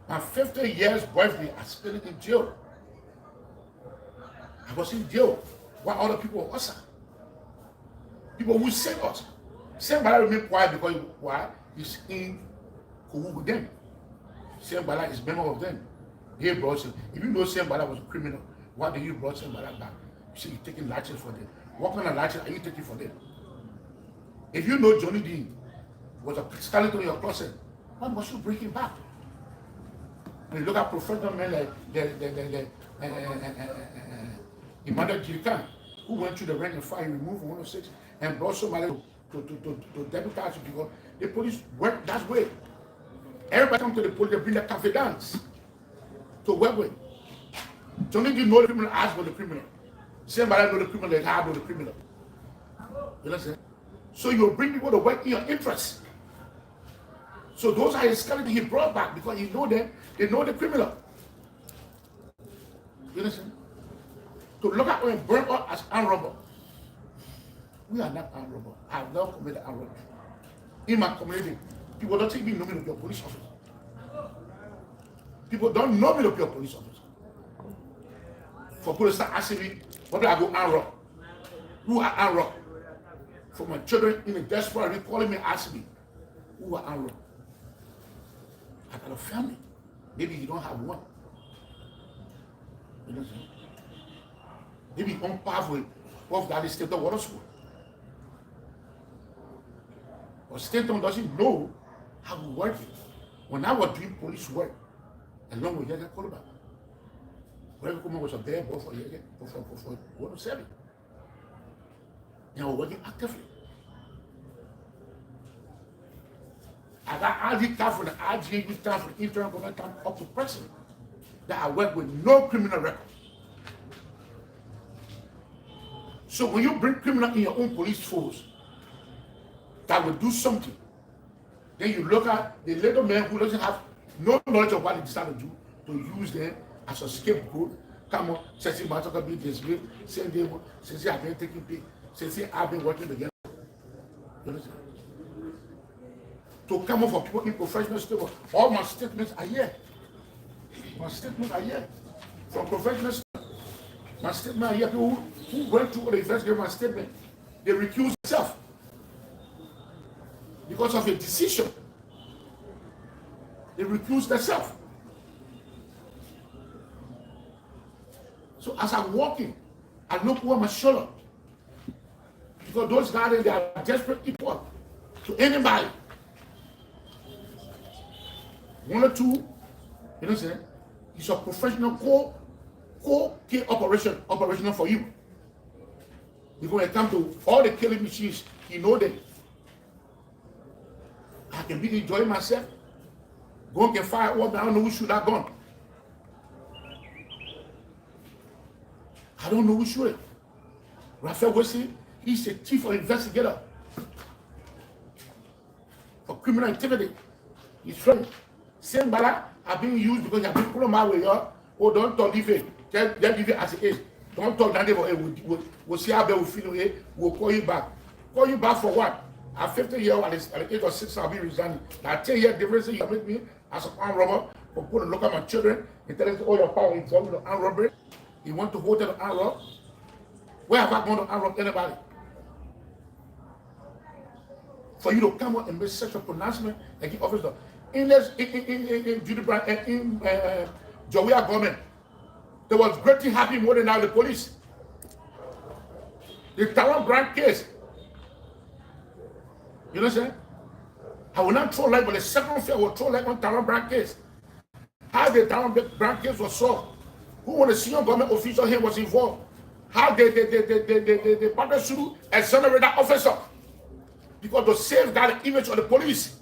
S4: my 50 years birthday, I spent it in jail. I was in jail while other people were outside. People who sent us. Same Bala remain quiet because why? He's in Ku-Wor with them. Same Bala is member of them. They brought him. If you know Same Bala was a criminal, why did you brought Same Bala back? You say you're taking latches for them. What kind of latches are you taking for them? If you know Johnny Dean was a skeleton in your closet, why must you bring him back? When you look at professional men like Emmanuel Jirkan, who went through the rank and file, removed 106, and brought somebody to deputize you because the police work that way. Everybody come to the police, they bring their confidants to work with. Johnny didn't know the criminal, ask for the criminal. Somebody know the criminal, they have know the criminal. You understand? So you bring people to work in your interest. So those are his skeletons he brought back because he know them, they know the criminal. You understand? To look at when burn us as armed robber. We are not armed robber. I have never committed armed robbery. In my community, people don't even know me to be a police officer. People don't know me to be a police officer. For people to start asking me, what do I go armed rob? Who are armed rob? For my children in the diaspora, they calling me, asking me, who are armed rob? I got a family. Maybe you don't have one. You know what I'm saying? Maybe on pathway of that is state of water school. But Stanton doesn't know how to work it. When I was doing police work, along with Yekeh Kolubah, Yekeh Kolubah was a bad boy for Yekeh, for 107. And I was working actively. I got RD staff from the RGA staff from the internal government camp up to president that I work with no criminal record. So when you bring criminal in your own police force that will do something, then you look at the little man who doesn't have no knowledge of what he decided to do, to use them as a scapegoat. Come on, since my talk be disgraced, since I've been taking pay, since I've been working together. You understand? To come up for people in professional statement. All my statements are here. My statements are here. From professional statement. My statement are here. People who went through the investigation, my statement, they recused themselves because of a decision. They recused themselves. So as I'm walking, I look over my shoulder. Because those guys, they are desperate people to anybody. One or two, you know what I'm saying? It's a professional key operational for you. Because when it comes to all the killing machines, you know them. I can be enjoying myself. Go and get fire up, I don't know who should have gone. I don't know who should. Raphael Wesley, he's a chief of investigator for criminal activity. He's friend. Same Bala have been used because you have been pulling my way up. Oh, don't talk leave it. Just leave it as it is. Don't talk that we'll see how they will feel it. We'll call you back. Call you back for what? At 50 years at the age of 6, I'll be resigning. Now 10 years difference you make me as an armed robber for putting to look at my children and tell us all your power is going to armed robbery. You want to hold them armed rob? Where have I gone to armed rob anybody? For you to come up and make such a pronouncement and give officer. In Judy Brown and in Jowea government, there was great thing happening more than now the police. The Talon Brand case. You know what I'm saying? I will not throw light, but the second fear will throw light on Talon Brand case. How the town brand case was solved. Who was the senior government official here was involved. How the partner should exonerate that officer. Because to save that image of the police.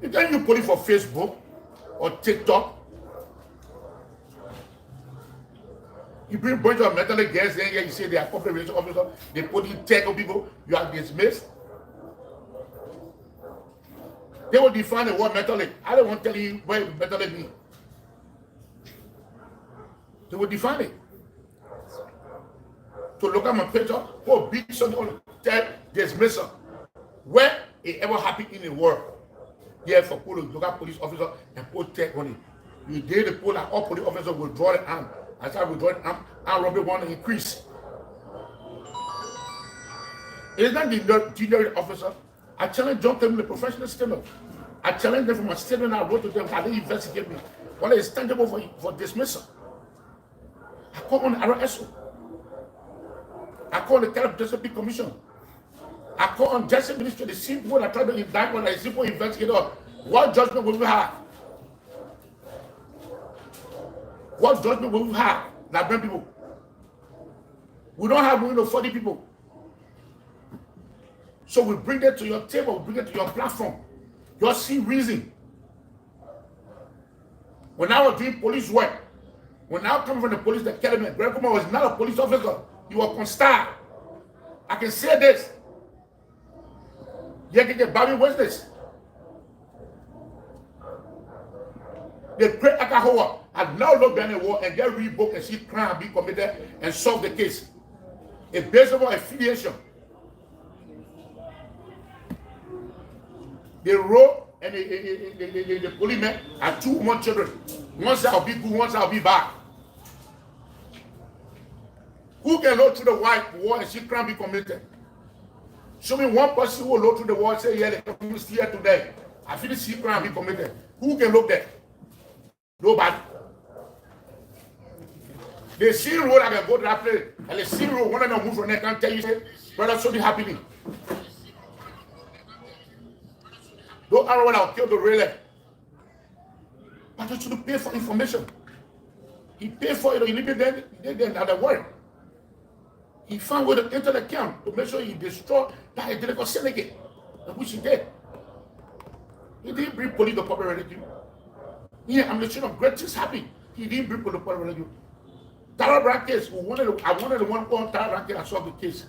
S4: You can you police for Facebook or TikTok. You bring a bunch of metallic guests in here, you say they are public relations officers, they put in tech of people, you are dismissed. They will define the word metallic. I don't want to tell you what metallic means. They will define it. To look at my picture, or big something on tell dismissal. Where it ever happened in the world. Yeah, for put a local police officer and put tech on it. You did the pull that all police officers will draw the arm. As I will draw the arm robbery want to increase. It's not the junior officer. I challenge John Kevin, the professional statement. I challenge them from a statement I wrote to them. Can they investigate me? Well, it's tangible for dismissal. I call on the RSO. I call the Terrible Discipline Commission. I call on Justice Ministry, the same people that try to indict one, the simple investigator. What judgment will we have? What judgment will we have? Like many people. We don't have more than 40 people. So we bring it to your table, we bring it to your platform. You see reason. When I was doing police work, when I come from the police academy, Greg Kumar was not a police officer. He was constar. I can say this. Yekeh Kolubah witness. They pray Akahoa and now look behind the wall and get rebooked and see crime being committed and solve the case. It's based on affiliation. They wrote and the policemen had 2 more children. One side will be good, one side will be bad. Who can look through the white wall and see crime be committed? Show me one person who will look through the wall and say, yeah, the people still here today. I feel see crime be committed. Who can look there? Nobody. They see road, I can go to that place. And they see road, one of them move from there, can tell you, say, brother, something happening. Don't arrow when I'll kill the relay. But you should pay for information. He paid for it, he leave it then at the work. He found where to enter the camp to make sure he destroyed that identical syndicate, which he did. He didn't bring police to public religion. Yeah, I'm the children of great things happen. He didn't bring police to public religion. Tarabra case, I wanted the one on Tarabra case, I solved the case.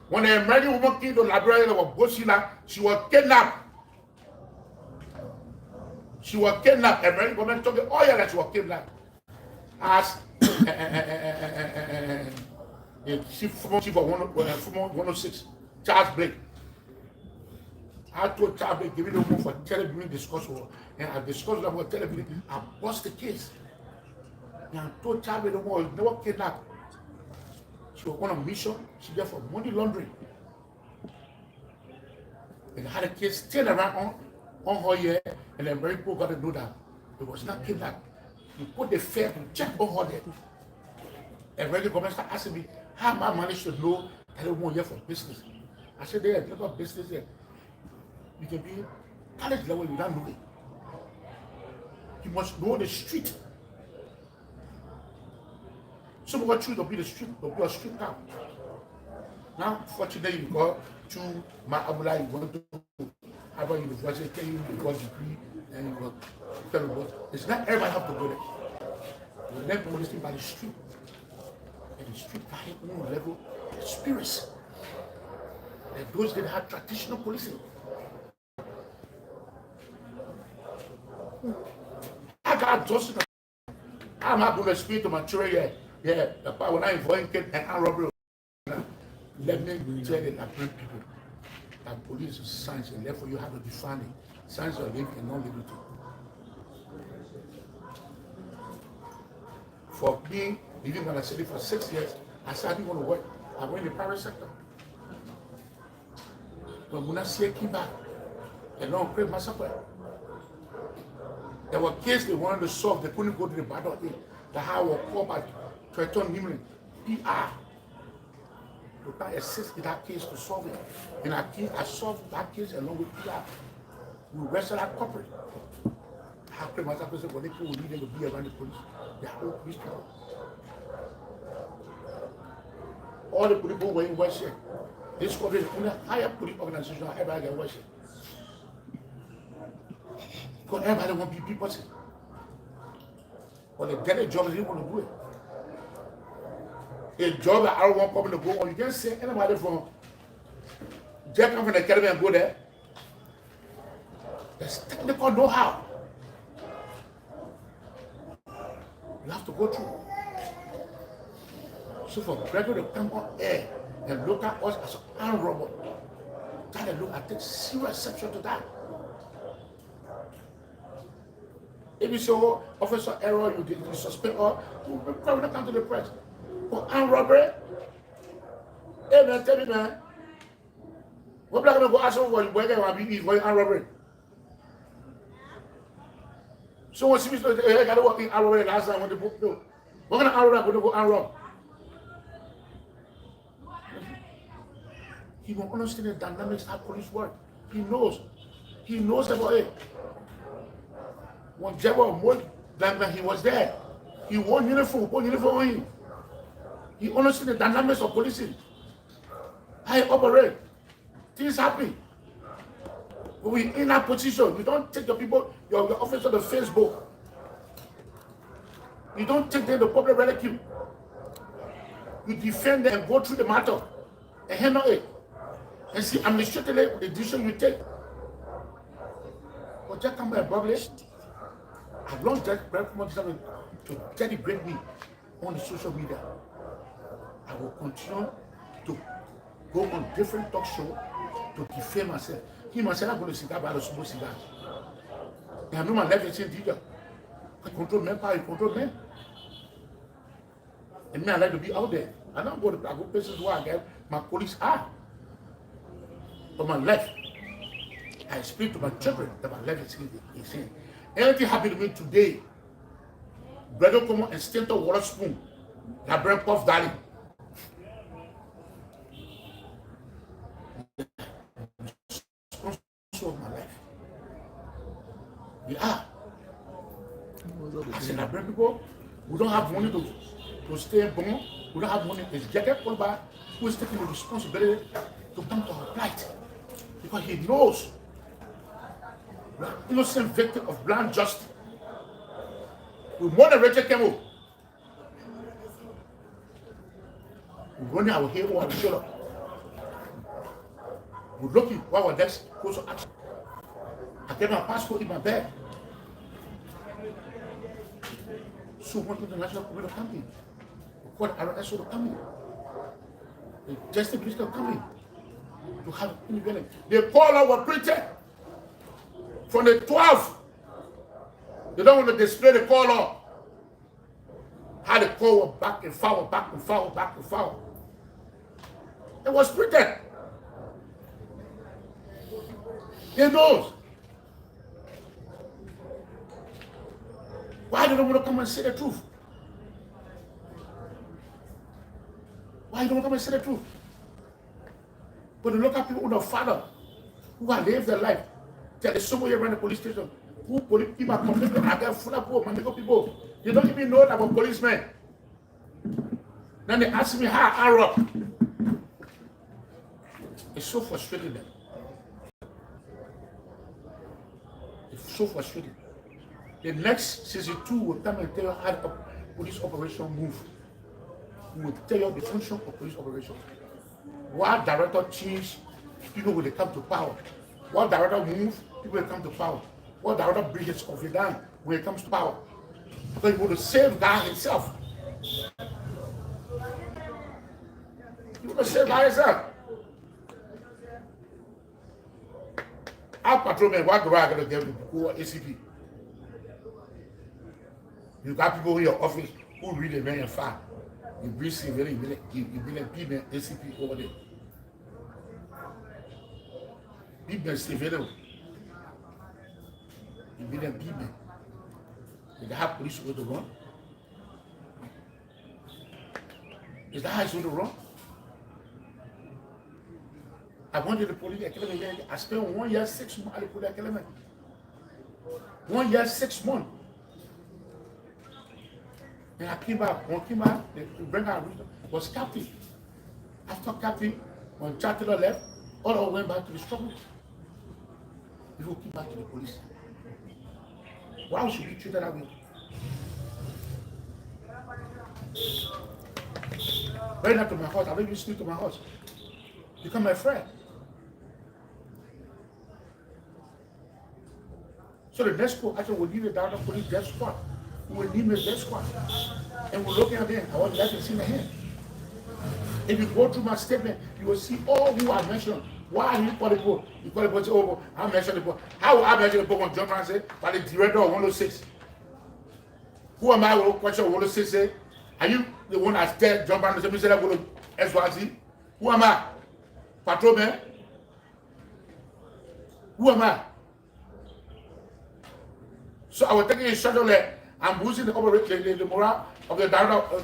S4: When the American woman came to the library of Bosila, she was kidnapped. She was kidnapped. American woman told me, oh yeah, that she was kidnapped. As the chief of 106, Charles Blake. I told Charles Blake, give me the room for television discussion. And I discussed about television. I bust the case. And I told Charles Blake, no more, never kidnapped. She was on a mission. She there for money laundering. And had a case still around on her here. And then very people got to know that it was not kidnapped. You put the fair to check on her there. And when the government started asking me, how am I managed to know that they won't here for business? I said, there, there's not business there. You can be college level, you don't know it. You must know the street. Some of what choose to be the street, to be a street town. Now, fortunately, you go to my Abula, you go to Harvard University, you got degree, and you got. It's not everybody have to go there. You learn police by the street. And the street by their own level experience. And those that have traditional policing. I got justice. I'm not going to speak to my children yet. Yeah, when I involve an armed robbery, let me tell you, I bring people that police is science, and therefore you have to define it. Science of living and non-liberty. For me, even when I said it for 6 years, I said I didn't want to work. I went in the private sector. But when I see it came back, and now create my supper. There were cases they wanted to solve, they couldn't go to the battle. The high was called by Treton Nimlin, PR. To try to assist in that case to solve it. And I solved that case along with PR. We wrestled that corporate. How come I say when people need them to be around the police? They are all police people. All the police were in West. This was the higher police organization I ever get West. Because everybody want to be people. But they get a job, they want to do it. A job that I don't want people to go on. You can't say anybody from Jack come from the academy and go there. There's technical know-how. You have to go through. So for Gregor to come on air and look at us as an armed robber, gotta look, I take serious exception to that. If you say, oh, officer error, you suspect or you probably not come to the press. For armed robbery, hey man, tell me man, what black man go ask for where they want to be for armed robbery? So when she said, hey, I gotta walk in armed robbery last time when the book do. What kind of armed robbery go armed rob? He won't understand the dynamics how police work. He knows. He knows about it. When Jabba was that he was there. He wore uniform, put uniform on him. He understands the dynamics of policing. How you operate. Things happen. When we're in that position, you don't take your people, your officer to Facebook. You don't take them to public rescue. You defend them and go through the matter and handle it. And see administratively the decision you take. But just come back published. As long as that to denigrate me on the social media, I will continue to go on different talk shows to defend myself. He myself I'm going to cigar by the smoke cigars. And I know my life is in danger. I control men, power, I control men. And me, I like to be out there. I don't go to places where I get my police are. But my life, I speak to my children that my life is in. Anything happened to me today, brother come and stand to water spoon, that bring puff darling. Of my life. We are. I said, I bring people, we don't have money to stay born, we don't have money. It's Yekeh Kolubah who is taking the responsibility to come to our plight. Because he knows we are innocent victim of blind justice. We more than Rachel came up. We run our hair over our shoulder. We lucky while our next course of action. I get my passport in my bag. So one international community company. We call RSO to come in. The justice police can come in. To have independence. The call was printed from the 12th. They don't want to display the call. How the call was back and forward, back and forward, back and forward. It was printed. He knows. Why do they want to come and say the truth? Why don't they come and say the truth? But the local people who are father, who have lived their life, tell the somewhere around the police station, who police people are complaining about full of people. They don't even know about policemen. Then they ask me how I rock. It's so frustrating them. It's so frustrating. The next season 2 will come and tell you how the police operation move. We will tell you the function of police operation. What director change, people will come to power. What director move, people will come to power. What director brings of it down when it comes to power. Because he will save God himself. He will save God himself. Our patrolmen, what do I got to get to Ku-Wor ACP? You got people in your office who really very far. You bring civilian, you bring people ACP over there. People civilian. You bring people. They have police with the run. Is that how it's going to run? I went to the police academy. I spent 1 year, 6 months at the police academy. 1 year, 6 months. And I came back. When I came back, they bring out was captive. After captive, when Chatelain left, all went back to the struggle. People came back to the police. Why should we treat that way? Bring that to my house. I don't even speak to my house. Become my friend. So the next school, actually, we'll leave the down police death squad. We will leave the death squad. And we're looking at them. I want that to see my hand. If you go through my statement, you will see all who I mentioned. Why you call the book? You call the book, oh, I mentioned the book. How will I mention the book on John Brown say, by the director of 106? Who am I? Question 106 say, are you the one that's dead? John Brown said that go to SYZ? Who am I? Patrol man? Who am I? So I was taking a shot of that. I'm boosting the morale of the director.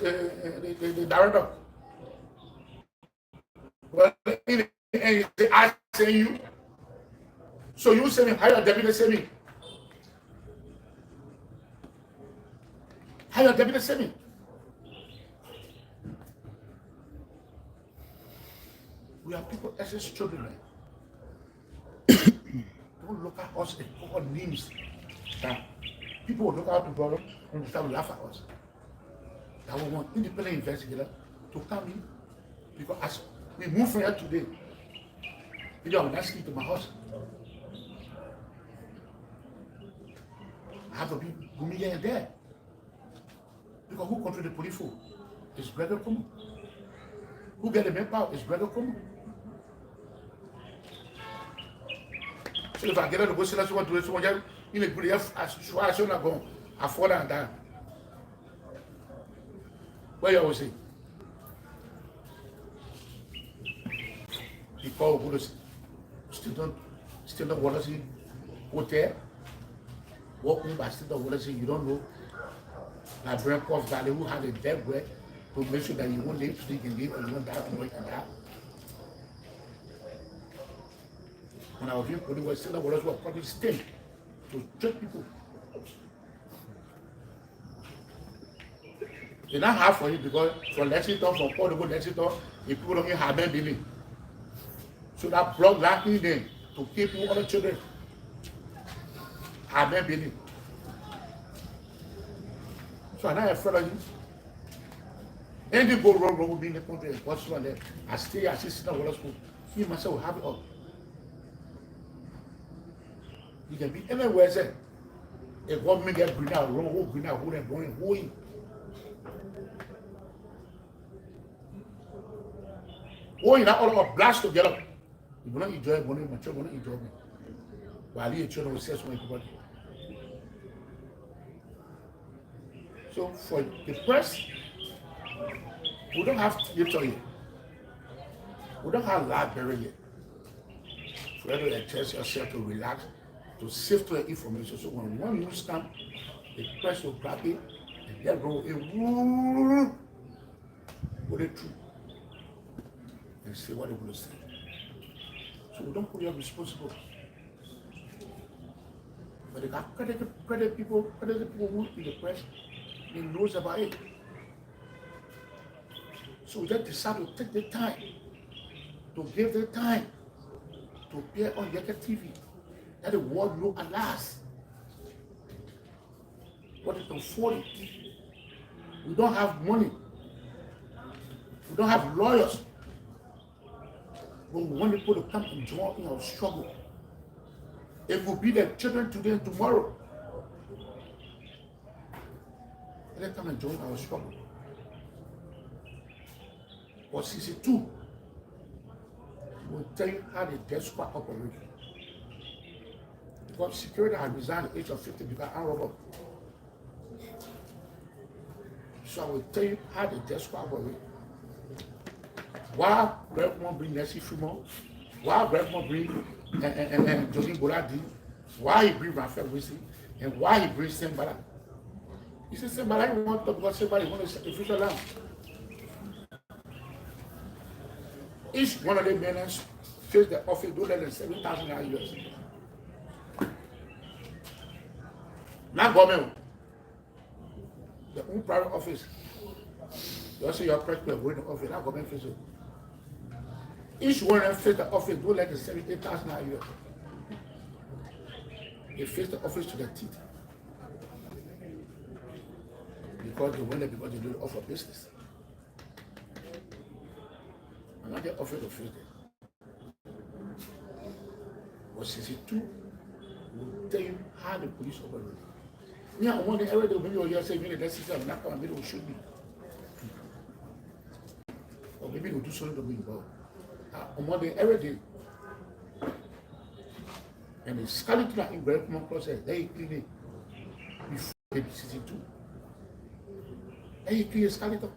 S4: The director. Well, and I say you. So you say me, how your deputy say me? How your deputy say me? We are people as children. Don't look at us and put our names down. People will look out to brother and start to laugh at us. That we want independent investigator to come in because as we move from here today, maybe I will not speak to my house. I have to be going here and there. Because who control the police for? It's Brother Kumu. Who get the main power? It's Brother Kumu. So if I get out to go see someone to someone, in a good year, I should not go. I fall down. What you always say? People who still don't want to see hotel, walking by still don't want to see, you don't know. Like Brent Prof Valley who had a dead bread to make sure that you won't live so you can live and you won't die tomorrow you can die. When I was in police, we still don't want to see what state to treat people. It's not hard for you because from Lexington, from Port to go Lexington, if people don't get Haben Billy. So that block lacking them to keep all the children. Haben Billy. So I'm not afraid of you. Any go wrong will be in the country and what's one there. I stay assistant at water school. He myself will have it all. You can be anywhere, say. If government get green out, wrong, who green out, who they going, who in. Oh, you know, all of us blast together. You will not enjoy it, my children will not enjoy me. While your children will say so many people. So for the press, we don't have theater yet. We don't have library yet. For you to test yourself to relax, to sift the information. So when one news comes, the press will grab it and they go in, put it through and see what they will say. So we don't put you responsible. But they got credit people who in the press. He knows about it. So they decide to take the time, to give the time to appear on Yekeh TV. That the world know at last what it can afford it. We don't have money. We don't have lawyers. But we want people to come and join in our struggle. It will be the children today and tomorrow. Let them come and join our struggle. For CC2, we'll tell you how the death squad operates. Because security has resigned at the age of 50 because I'm robber. So I will tell you how the death squad operates. Why Greg won't bring Nessie Fremont? Why Greg won't bring Josie Boladi? Why he bring Raphael Wesley? And why he brings Sembala? He says, Sembala, you want to because somebody wants to sacrificial lamb. Each one of the men face the office, do less than $7,000 US. Not government. Your own private office. You also your press club going to office, not government face. Each one of them face the office, don't let the 78,000 a year. They face the office to the teeth. Because they went there because they don't offer business. And not they offer to face them. But 62 will tell you how the police operate. Me, I want every day when you're saying that system, not come and maybe we should be. Or maybe we'll do something to be involved. On Monday, every day. And the skeleton in very common process, they clean it before the 62. They clean a skeleton.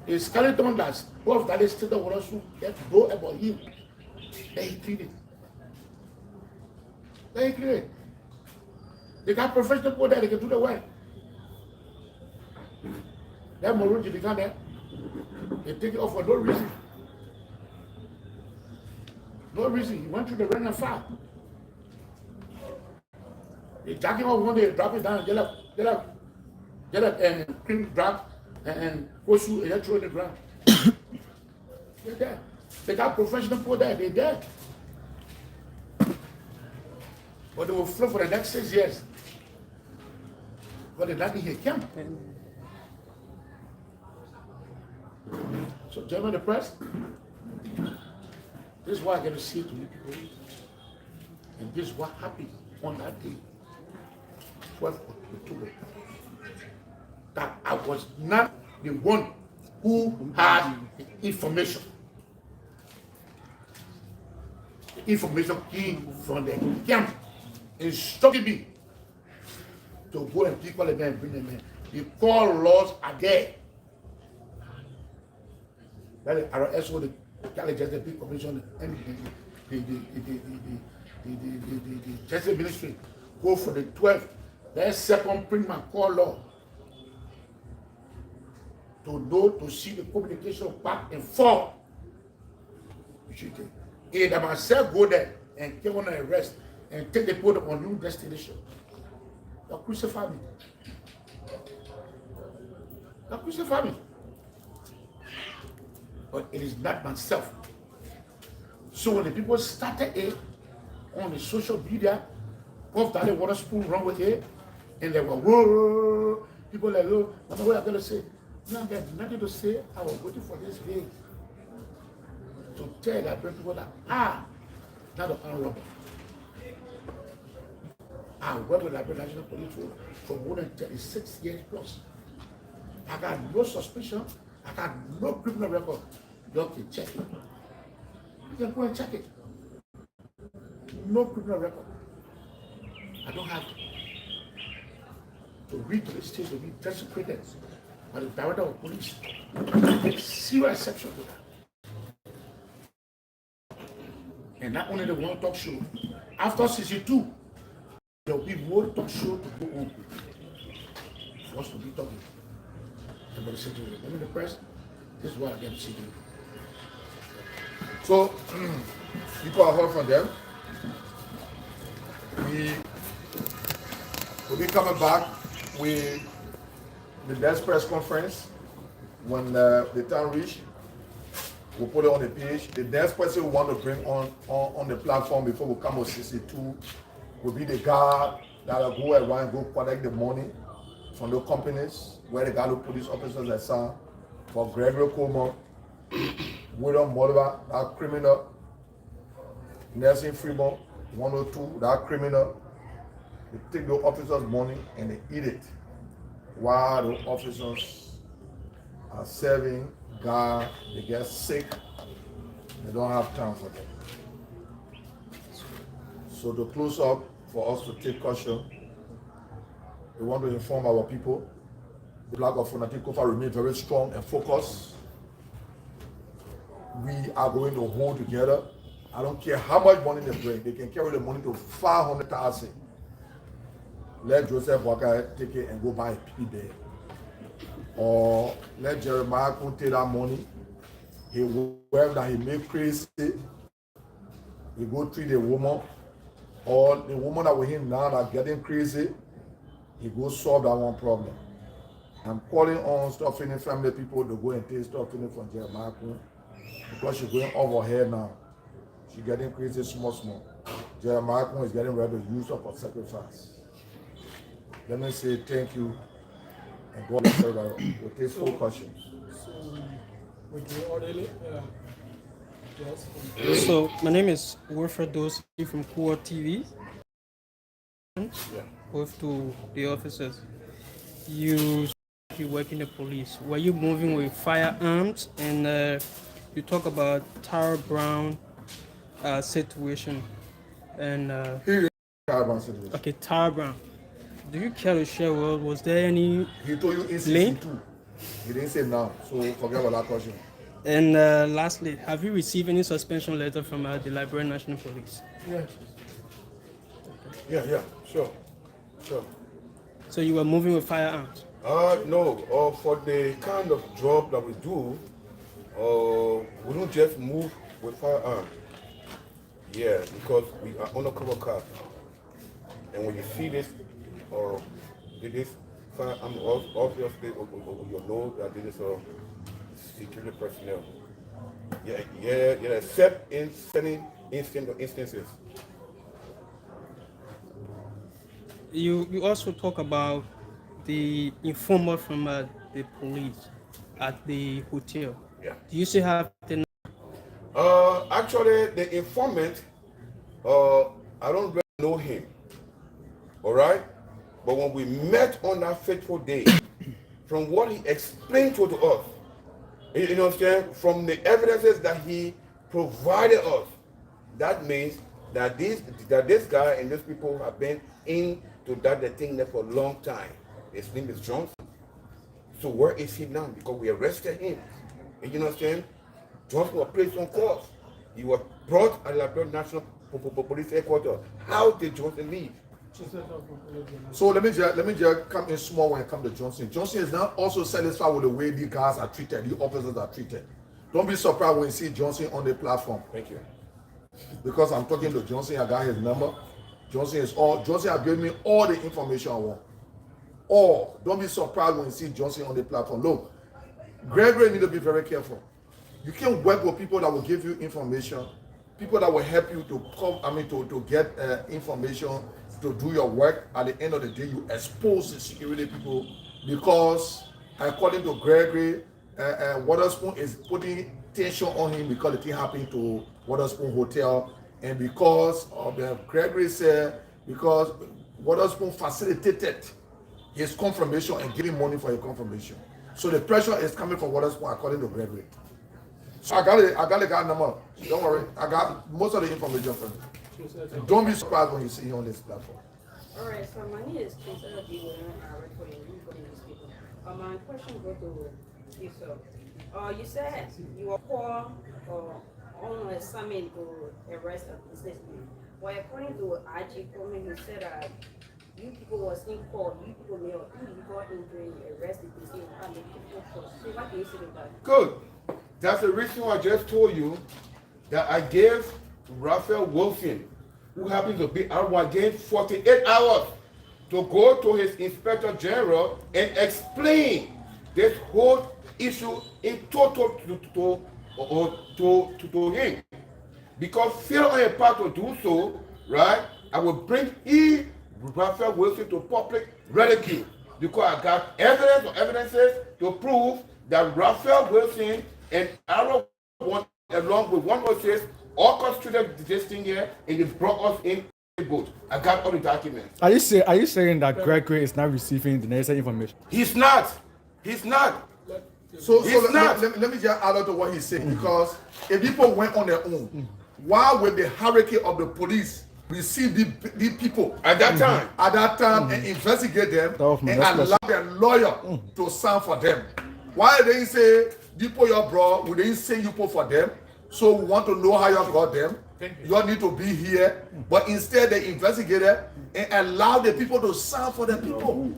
S4: A skeleton that's both that is still the water soup, that go about him. They clean it. They clean it. They got professional people there, they can do the work. That Moruji began there. They take it off for no reason. No reason. He went through the rain and fire. They jack him off one day, drop it down, get up, and cream drop, and go through and throw in the ground. They're there. They got professional people there, they're there. But they will flow for the next 6 years. But they're not in here camp. So, gentlemen of the press, this is what I get to see to you people. And this is what happened on that day, 12th of October. That I was not the one who had the information. The information came from the camp, instructing me to go and pick all the men, bring them in. The call laws are there. That is RSO, the Catholic the big commission, and the Justice Ministry go for the 12th. Their second print and call law to know, to see the communication back and forth. If I myself go there and get on an arrest and take the boat on new destination, they'll crucify me. They'll crucify me. But it is not myself. So when the people started it on the social media, both that water spoon run with it, and they were whoa, people like, oh, what am I going to say? No, I got nothing to say. I was waiting for this day to tell that people that not the armed robber. I worked with the National Police for more than 36 years plus. I got no suspicion. I got no criminal record. You can check it. You can go and check it. No criminal record. I don't have it. To read to the state to be desecrated by the director of police. I take zero exception to that. And not only the one talk show. After 62, there will be more talk show to go on for us to be talking. About the situation. I mean, the press, this is what I get to see.
S1: So, people have heard from them. We'll be coming back with the next press conference when the time reach. We'll put it on the page. The next person we want to bring on the platform before we come with 62 will be the guy that will go around and go collect the money from the companies where the Gallo police officers are signed for Gregory Coleman, William Bolivar, that criminal, Nelson Fremont, 102, that criminal. They take the officers' money and they eat it while the officers are serving God, they get sick, they don't have time for them. So to close up, for us to take caution, we want to inform our people the flag of Fanatic Kofa remains very strong and focused. We are going to hold together. I don't care how much money they bring, they can carry the money to 500,000. Let Joseph Walker take it and go buy a piggy bank. Or let Jeremiah go take that money. He work that he make crazy. He go treat a woman or the woman that with him now that getting crazy, he go solve that one problem. I'm calling on Stop Feeling family people to go and take Stop Feeling from Jeremiah Kun, because she's going over here now. She's getting crazy small. Jeremiah Kun is getting ready to use her for sacrifice. Let me say thank you and God bless everybody. We'll take full questions.
S5: So my name is Wilfred Dorsey from Ku-Wor TV. Both to the officers. You work in the police. Were you moving with firearms? And you talk about Tara Brown situation. And
S1: Caravan situation.
S5: okay, Tara Brown. Do you care to share? Well, was there any
S1: He told you in season
S5: link?
S1: 2. He didn't say now, so forget about that question.
S5: And lastly, have you received any suspension letter from the Liberian National Police?
S2: Yeah, sure.
S5: So you were moving with firearms?
S2: No, for the kind of job that we do, we don't just move with firearms. Yeah, because we are undercover cops. And when you see this, firearm, obviously, you know that this is a security personnel. Yeah, except in certain instances.
S5: You also talk about the informer from the police at the hotel.
S2: Yeah.
S5: Do you still have the?
S2: Actually, the informant, I don't really know him. All right? But when we met on that fateful day, from what he explained to us, you know what I'm saying? From the evidences that he provided us, that means that this guy and these people have been into the thing there for a long time. His name is Johnson. So where is he now? Because we arrested him. And you know what I'm saying? Johnson was placed on course. He was brought at the Liberian National Police Headquarters. How did Johnson leave?
S1: So let me just come in small when it comes to Johnson. Johnson is not also satisfied with the way these guys are treated, the officers are treated. Don't be surprised when you see Johnson on the platform.
S2: Thank you.
S1: Because I'm talking to Johnson, I got his number. Johnson has given me all the information I want. All. Don't be surprised when you see Johnson on the platform. Look, Gregory need to be very careful. You can't work with people that will give you information, people that will help you to get information, to do your work. At the end of the day, you expose the security people, because according to Gregory, Waterspoon is putting tension on him because the thing happened to Waterspoon Hotel, and because of the Gregory said, because Waterspoon facilitated his confirmation and giving money for his confirmation. So the pressure is coming from Waterspoon according to Gregory. So I got the guy number. Don't worry, I got most of the information from him. Don't be surprised when you see him on this platform.
S6: Alright, so my name is Kinsella B. My question goes to you, sir. You said you were called on a summit to arrest a businessman. Well, according to IG comment, you said that you people was in court, you people may have got injured, arrested, and the people court. So what do you say about that?
S2: Good. That's the reason why I just told you that I gave Raphael Wilson, who happens to be out again 48 hours, to go to his Inspector General and explain this whole issue in total to him. Because fail on a part to do so, right, I will bring Raphael Wilson to public ridicule, because I got evidences to prove that Raphael Wilson and Aaron, along with one more, orchestrated this thing here, and they brought us in the boat. I got all the documents.
S3: Are you saying that Gregory is not receiving the necessary information?
S2: He's not.
S1: So let me just add on to what he's saying, because if people went on their own, why would the hierarchy of the police receive the people
S2: At that time,
S1: and investigate them and
S3: that's
S1: allow their lawyer to sign for them? Why they didn't say, people your bro, we didn't send you for them, so we want to know how you got them. You need to be here. But instead they investigated and allowed the people to sign for the people.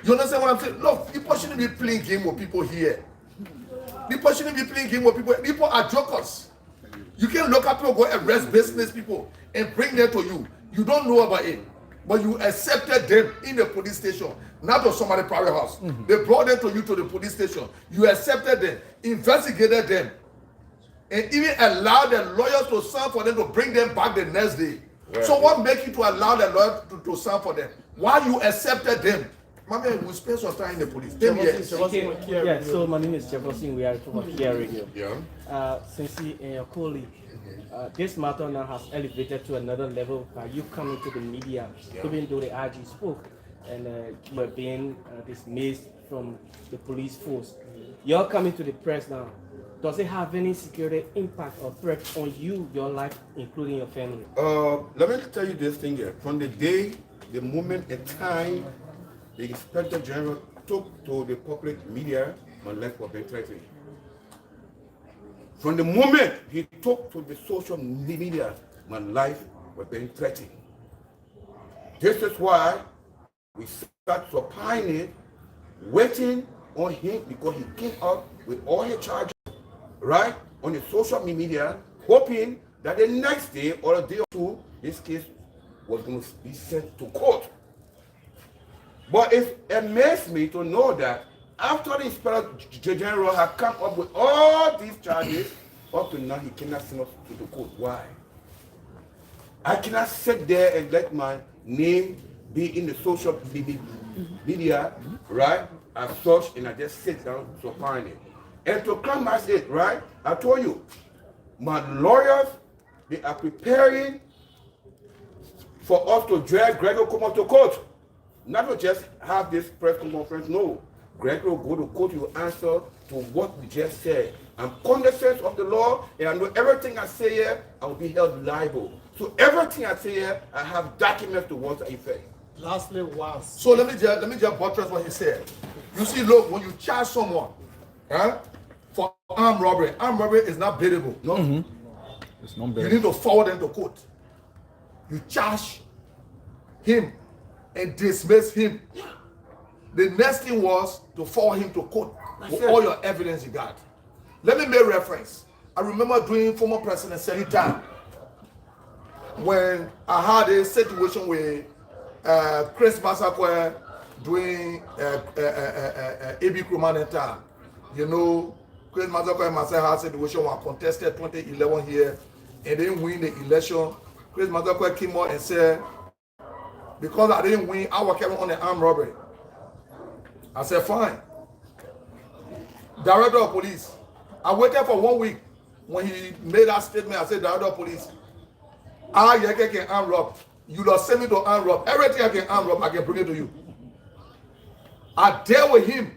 S1: You understand what I'm saying? Look, people shouldn't be playing game with people here. People shouldn't be playing game with people. People are jokers. You can't look at people go arrest business people and bring them to you. You don't know about it, but you accepted them in the police station, not to somebody's private house. They brought them to you to the police station. You accepted them, investigated them, and even allowed the lawyers to sign for them to bring them back the next day.
S2: Right.
S1: So what makes you to allow the lawyer to sign for them? Why you accepted them? My man, we spend some time in the police. 10 years.
S7: Yeah, so my name is Jefferson. We are from here radio.
S2: Yeah.
S7: Since in your colleague, this matter now has elevated to another level by you coming to the media, even though the IG spoke and you were being dismissed from the police force. You're coming to the press now. Does it have any security impact or threat on you, your life, including your family?
S2: Let me tell you this thing here. From the day, the moment and time the Inspector General took to the public media, my life was being threatened. From the moment he took to the social media, my life was being threatened. This is why we start supining, waiting on him, because he came up with all his charges, right, on the social media, hoping that the next day or a day or two, this case was going to be sent to court. But it amazed me to know that after the Inspector General had come up with all these charges, up to now he cannot send us to the court. Why? I cannot sit there and let my name be in the social media, right, as such, and I just sit down to find it. And to climax it, right, I told you, my lawyers, they are preparing for us to drag Gregory Kolubah to court. Not to just have this press conference, no. Gregory will go to court, you answer to what we just said. I'm cognizant of the law, and I know everything I say here, I will be held liable. So everything I say here, I have documents to what I say.
S4: Lastly, was
S1: So let me just buttress what he said. You see, look, when you charge someone, for armed robbery is not bailable. No,
S3: It's not
S1: you
S3: bad.
S1: need to forward them to court. You charge him and dismiss him. The next thing was to forward him to court with all your evidence you got. Let me make reference. I remember doing former President Senator when I had a situation with Chris Masakwe doing AB Kruman time. You know, Chris Masakwe and myself had a situation when I contested 2011 here and didn't win the election. Chris Masakwe came out and said, because I didn't win, I was carrying on the armed robbery. I said, fine. Director of police. I waited for 1 week. When he made that statement, I said, Director of police, I Yekeh can arm rob. You don't send me to arm rob. Everything I can arm rob, I can bring it to you. I dealt with him.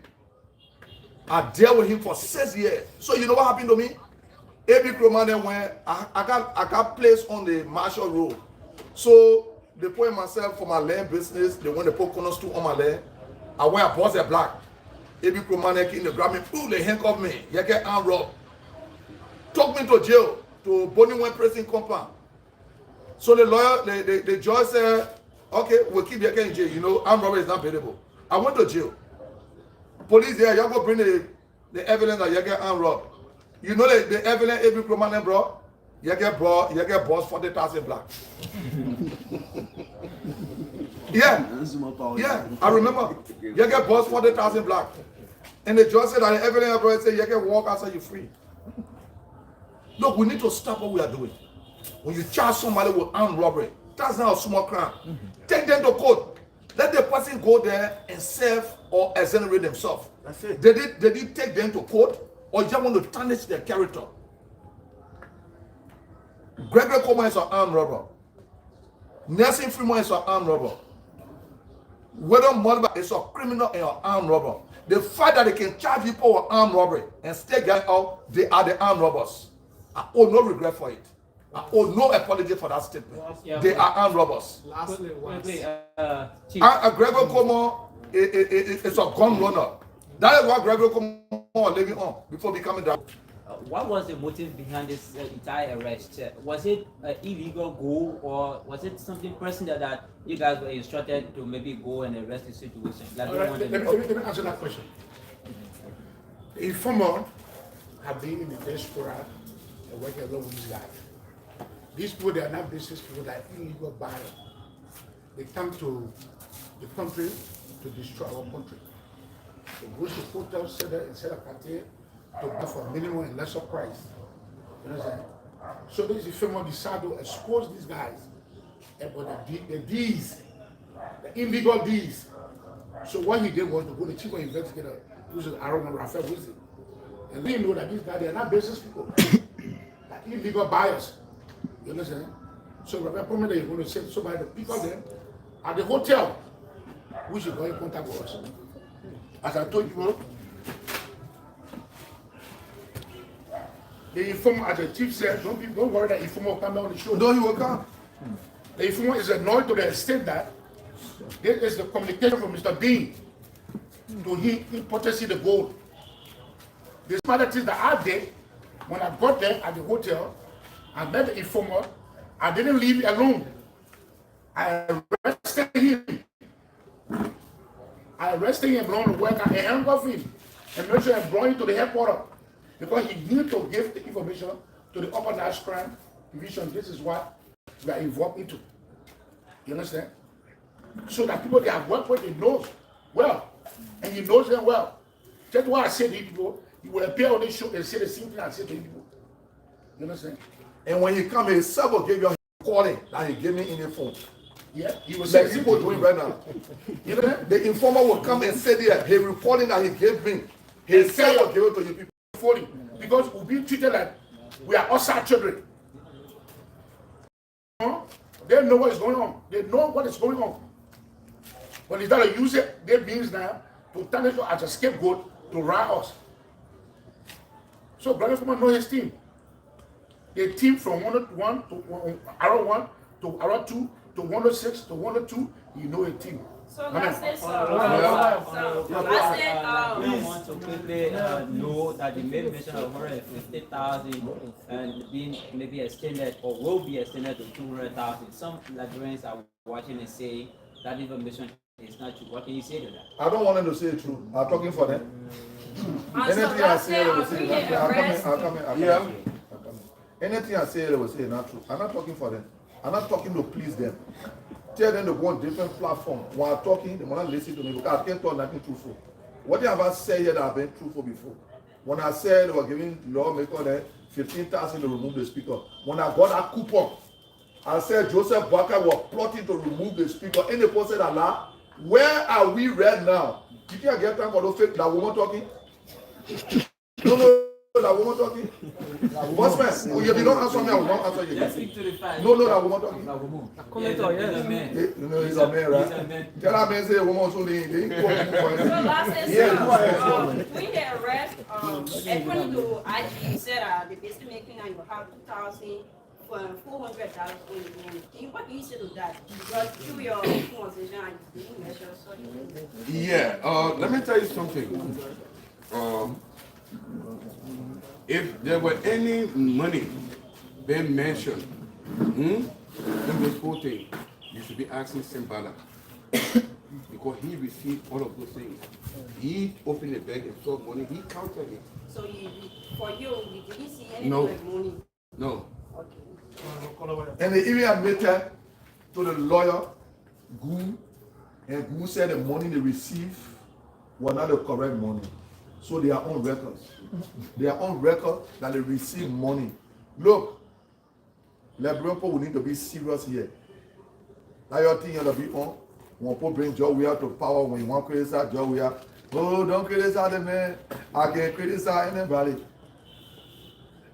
S1: I dealt with him for 6 years. So you know what happened to me? AB Kromane when I got placed on the Marshall Road. So they put myself for my land business. They went to put cornerstone on my land. I went and bought a black. AB Kromane came to grab me. Ooh, they handcuffed me. Yekeh arm rob. Took me to jail, to Bonnie prison compound. So the lawyer, the judge said, okay, we'll keep Yekeh in jail. You know, armed robbery is not bailable. I went to jail. Police there, y'all go bring the evidence that Yekeh armed rob. You know the evidence every Kromane brought? Yekeh bought 40,000 black. Yeah, I remember. Yekeh bought 40,000 black. And the judge said that the evidence I brought said Yekeh walk outside you free. Look, we need to stop what we are doing. When you charge somebody with armed robbery, that's not a small crime. Take them to court. Let the person go there and serve or exonerate themselves.
S2: That's it.
S1: Did you take them to court or you just want to tarnish their character? Gregory Kolubah is an armed robber. Nelson Fremont is an armed robber. Whether Molba is a criminal and an armed robber. The fact that they can charge people with armed robbery and stay guys out, they are the armed robbers. I owe no regret for it. I owe no apology for that statement. They are armed robbers.
S4: lastly, was
S7: Chief,
S1: Gregory Kolubah is a gun runner. That is what Gregory Kolubah is living on before becoming that.
S8: What was the motive behind this entire arrest? Was it an illegal goal, or was it something personal that you guys were instructed to maybe go and arrest the situation? Like
S4: all right, let me answer that question. The informer have been in the diaspora and working along with his life. These people, they are not business people, they are illegal buyers. They come to the country to destroy our country. They go to hotels, set a party to buy for minimum and lesser price. You understand? So this is famous decided to expose these guys about the D's, the illegal D's. So what he did was to go to the chief investigator, who's Aaron and Raphael Wilson. And we know that these guys, they are not business people. They're illegal buyers. You understand? So Raphael told me that you're going to send somebody to pick up them at the hotel, which is going to contact us. As I told you, the informer, as the chief said, don't worry that informer will come down the show.
S1: No, he will come.
S4: The informer is annoyed to the extent that this is the communication from Mr. Bean to him in purchasing the gold. The other things that I did when I got there at the hotel, I met the informer. I didn't leave him alone. I arrested him. I arrested him along the work. I handcuffed him and made sure I brought him to the headquarters because he needed to give the information to the Upper Nash Crime Division. This is what we are involved into. You understand? So that people they have worked with, they know well, and he knows them well. That's why I said to people, he will appear on this show and say the same thing I said to people. You understand?
S1: And when he come, his server gave you a calling that he gave me in the phone.
S4: Yeah, he was
S1: Like
S4: saying
S1: people doing right now.
S4: You know,
S1: The informer will come and say there, he reporting that he gave me. His server gave it to you people.
S4: fully, because we're being treated like we are outside children. They know what is going on. They know what is going on. But instead of use it, they means now to turn it as a scapegoat to rile us. So Brother Foreman know his team. They team from 101 to Arrow 1 to Arrow 2 to 106 to 102. You know a team.
S6: So
S4: Amen.
S6: last said,
S8: I want to quickly know that the main mission of 150,000 and being maybe extended or will be extended to 200,000. Some Liberians are watching and saying that information is not true. What can you say to that?
S1: I don't want them to say it true. I'm talking for them. Anything I say, they will say. I'll come in. Yeah. Anything I say, they will say not true. I'm not talking for them. I'm not talking to please them. Tell them to go on different platforms. While talking, they will not listen to me because I can't talk nothing truthful. What they have said here that have been truthful before. When I said they were giving lawmaker 15,000 to remove the speaker. When I got that coupon, I said Joseph Boakai was plotting to remove the speaker. And the person said, Allah, where are we right now? Did you get time for those fake that woman talking? No, that woman talking. Bossman, if you don't answer me, I will not answer you.
S8: Let's speak to the fact.
S1: No, that woman talking.
S8: Yes.
S1: He's a man, right? Tell that man say woman also they
S6: so last said, when they arrest, according to IG, said the basically making and you have 2,000 for $400 on the money. What do you say to that? Because through your conversation and you measure such.
S2: Yeah, let me tell you something. If there were any money being mentioned in this whole thing, you should be asking Simbala. Because he received all of those things. He opened the bag and saw money, he counted it.
S6: So for you didn't see anything
S2: No.
S6: like money?
S2: No.
S6: Okay.
S1: And they even admitted to the lawyer, Gu, and Gu said the money they received was not the correct money. So they are on record. They are on record that they receive money. Look, Liberian people need to be serious here. Now your thing you to be on. When people bring Joe Weir to power, when you want to criticize Joe Weir, oh, don't criticize the man. I can criticize anybody.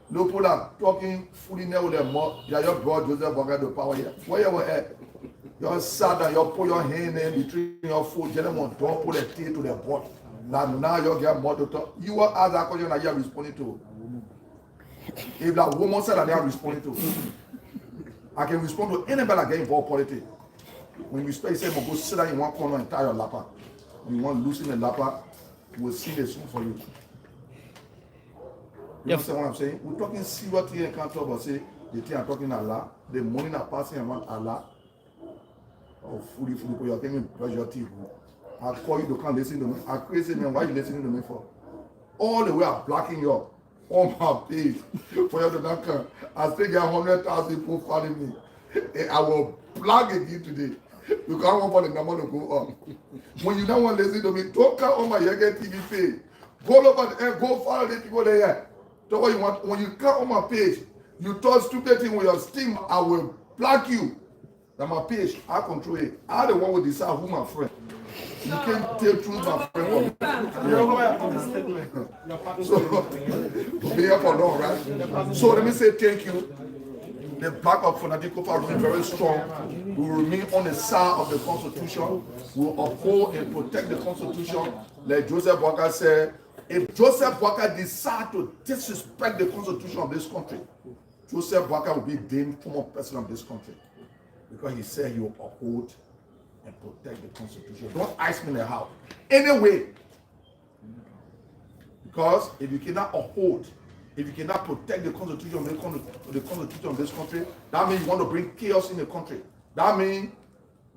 S1: Look, people are talking fully now with their mouth. You just brought Joseph Boakai to power here. Where you were at? You sat and you put your hand in between your foot. You don't put the tea to the butt. Now you get more to talk. You will ask that question that you are responding to. If that woman said that they are responding to, I can respond to anybody that get involved in politics. When we say, go sit down in one corner and tie your lapper. When you want to loosen the lapper, we'll see the soon for you. You understand what I'm saying? We're talking serious here and can't talk about say the thing I'm talking Allah, the money not passing around Allah. Oh, fully, you're taking pressure teeth. I call you to come listen to me. I crazy man, why are you listening to me for? All the way I'm blocking you up. on my page for you to not come. I still get 100,000 people following me. I will plug again today. Because I want for the number to go up. When you don't want to listen to me, don't come on my Yekeh TV page. Go over there, go follow the people there. So what you want, when you come on my page, you talk stupid thing with your steam, I will block you. That's my page, I control it. I the one who decide who my friend. You can't choose my friend for me. So, be here for long, right? So let me say thank you. The back of Fanatical will be very strong. We will remain on the side of the Constitution. We will uphold and protect the Constitution. Like Joseph Walker said, if Joseph Walker decides to disrespect the Constitution of this country, Joseph Walker will be the former president of this country. Because he said he will uphold and protect the Constitution. Don't ask me in the house. Anyway, because if you cannot uphold, if you cannot protect the Constitution of this country, that means you want to bring chaos in the country. That means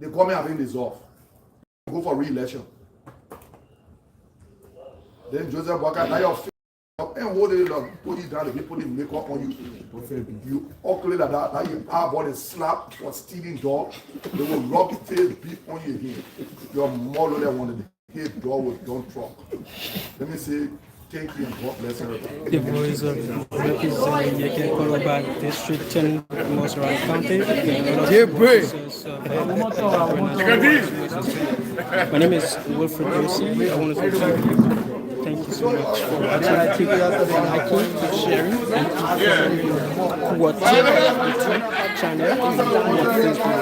S1: the government have been dissolved. Go for re-election. Then Joseph Walker, now your and hold it up, put it down, they put it makeup on you. You ugly like that, now you are about to slap for stealing dog. They will rub your face, beat on you again. Your mother that wanted to hit dog with don't truck. Let me say thank you and God bless everybody.
S5: The voice of representing Yekeh Kolubah District 10, Mosra County. My name is Wilfred Lucy. I want to say thank you so much for watching liking, for sharing, and Ku-Wor TV channel on Facebook.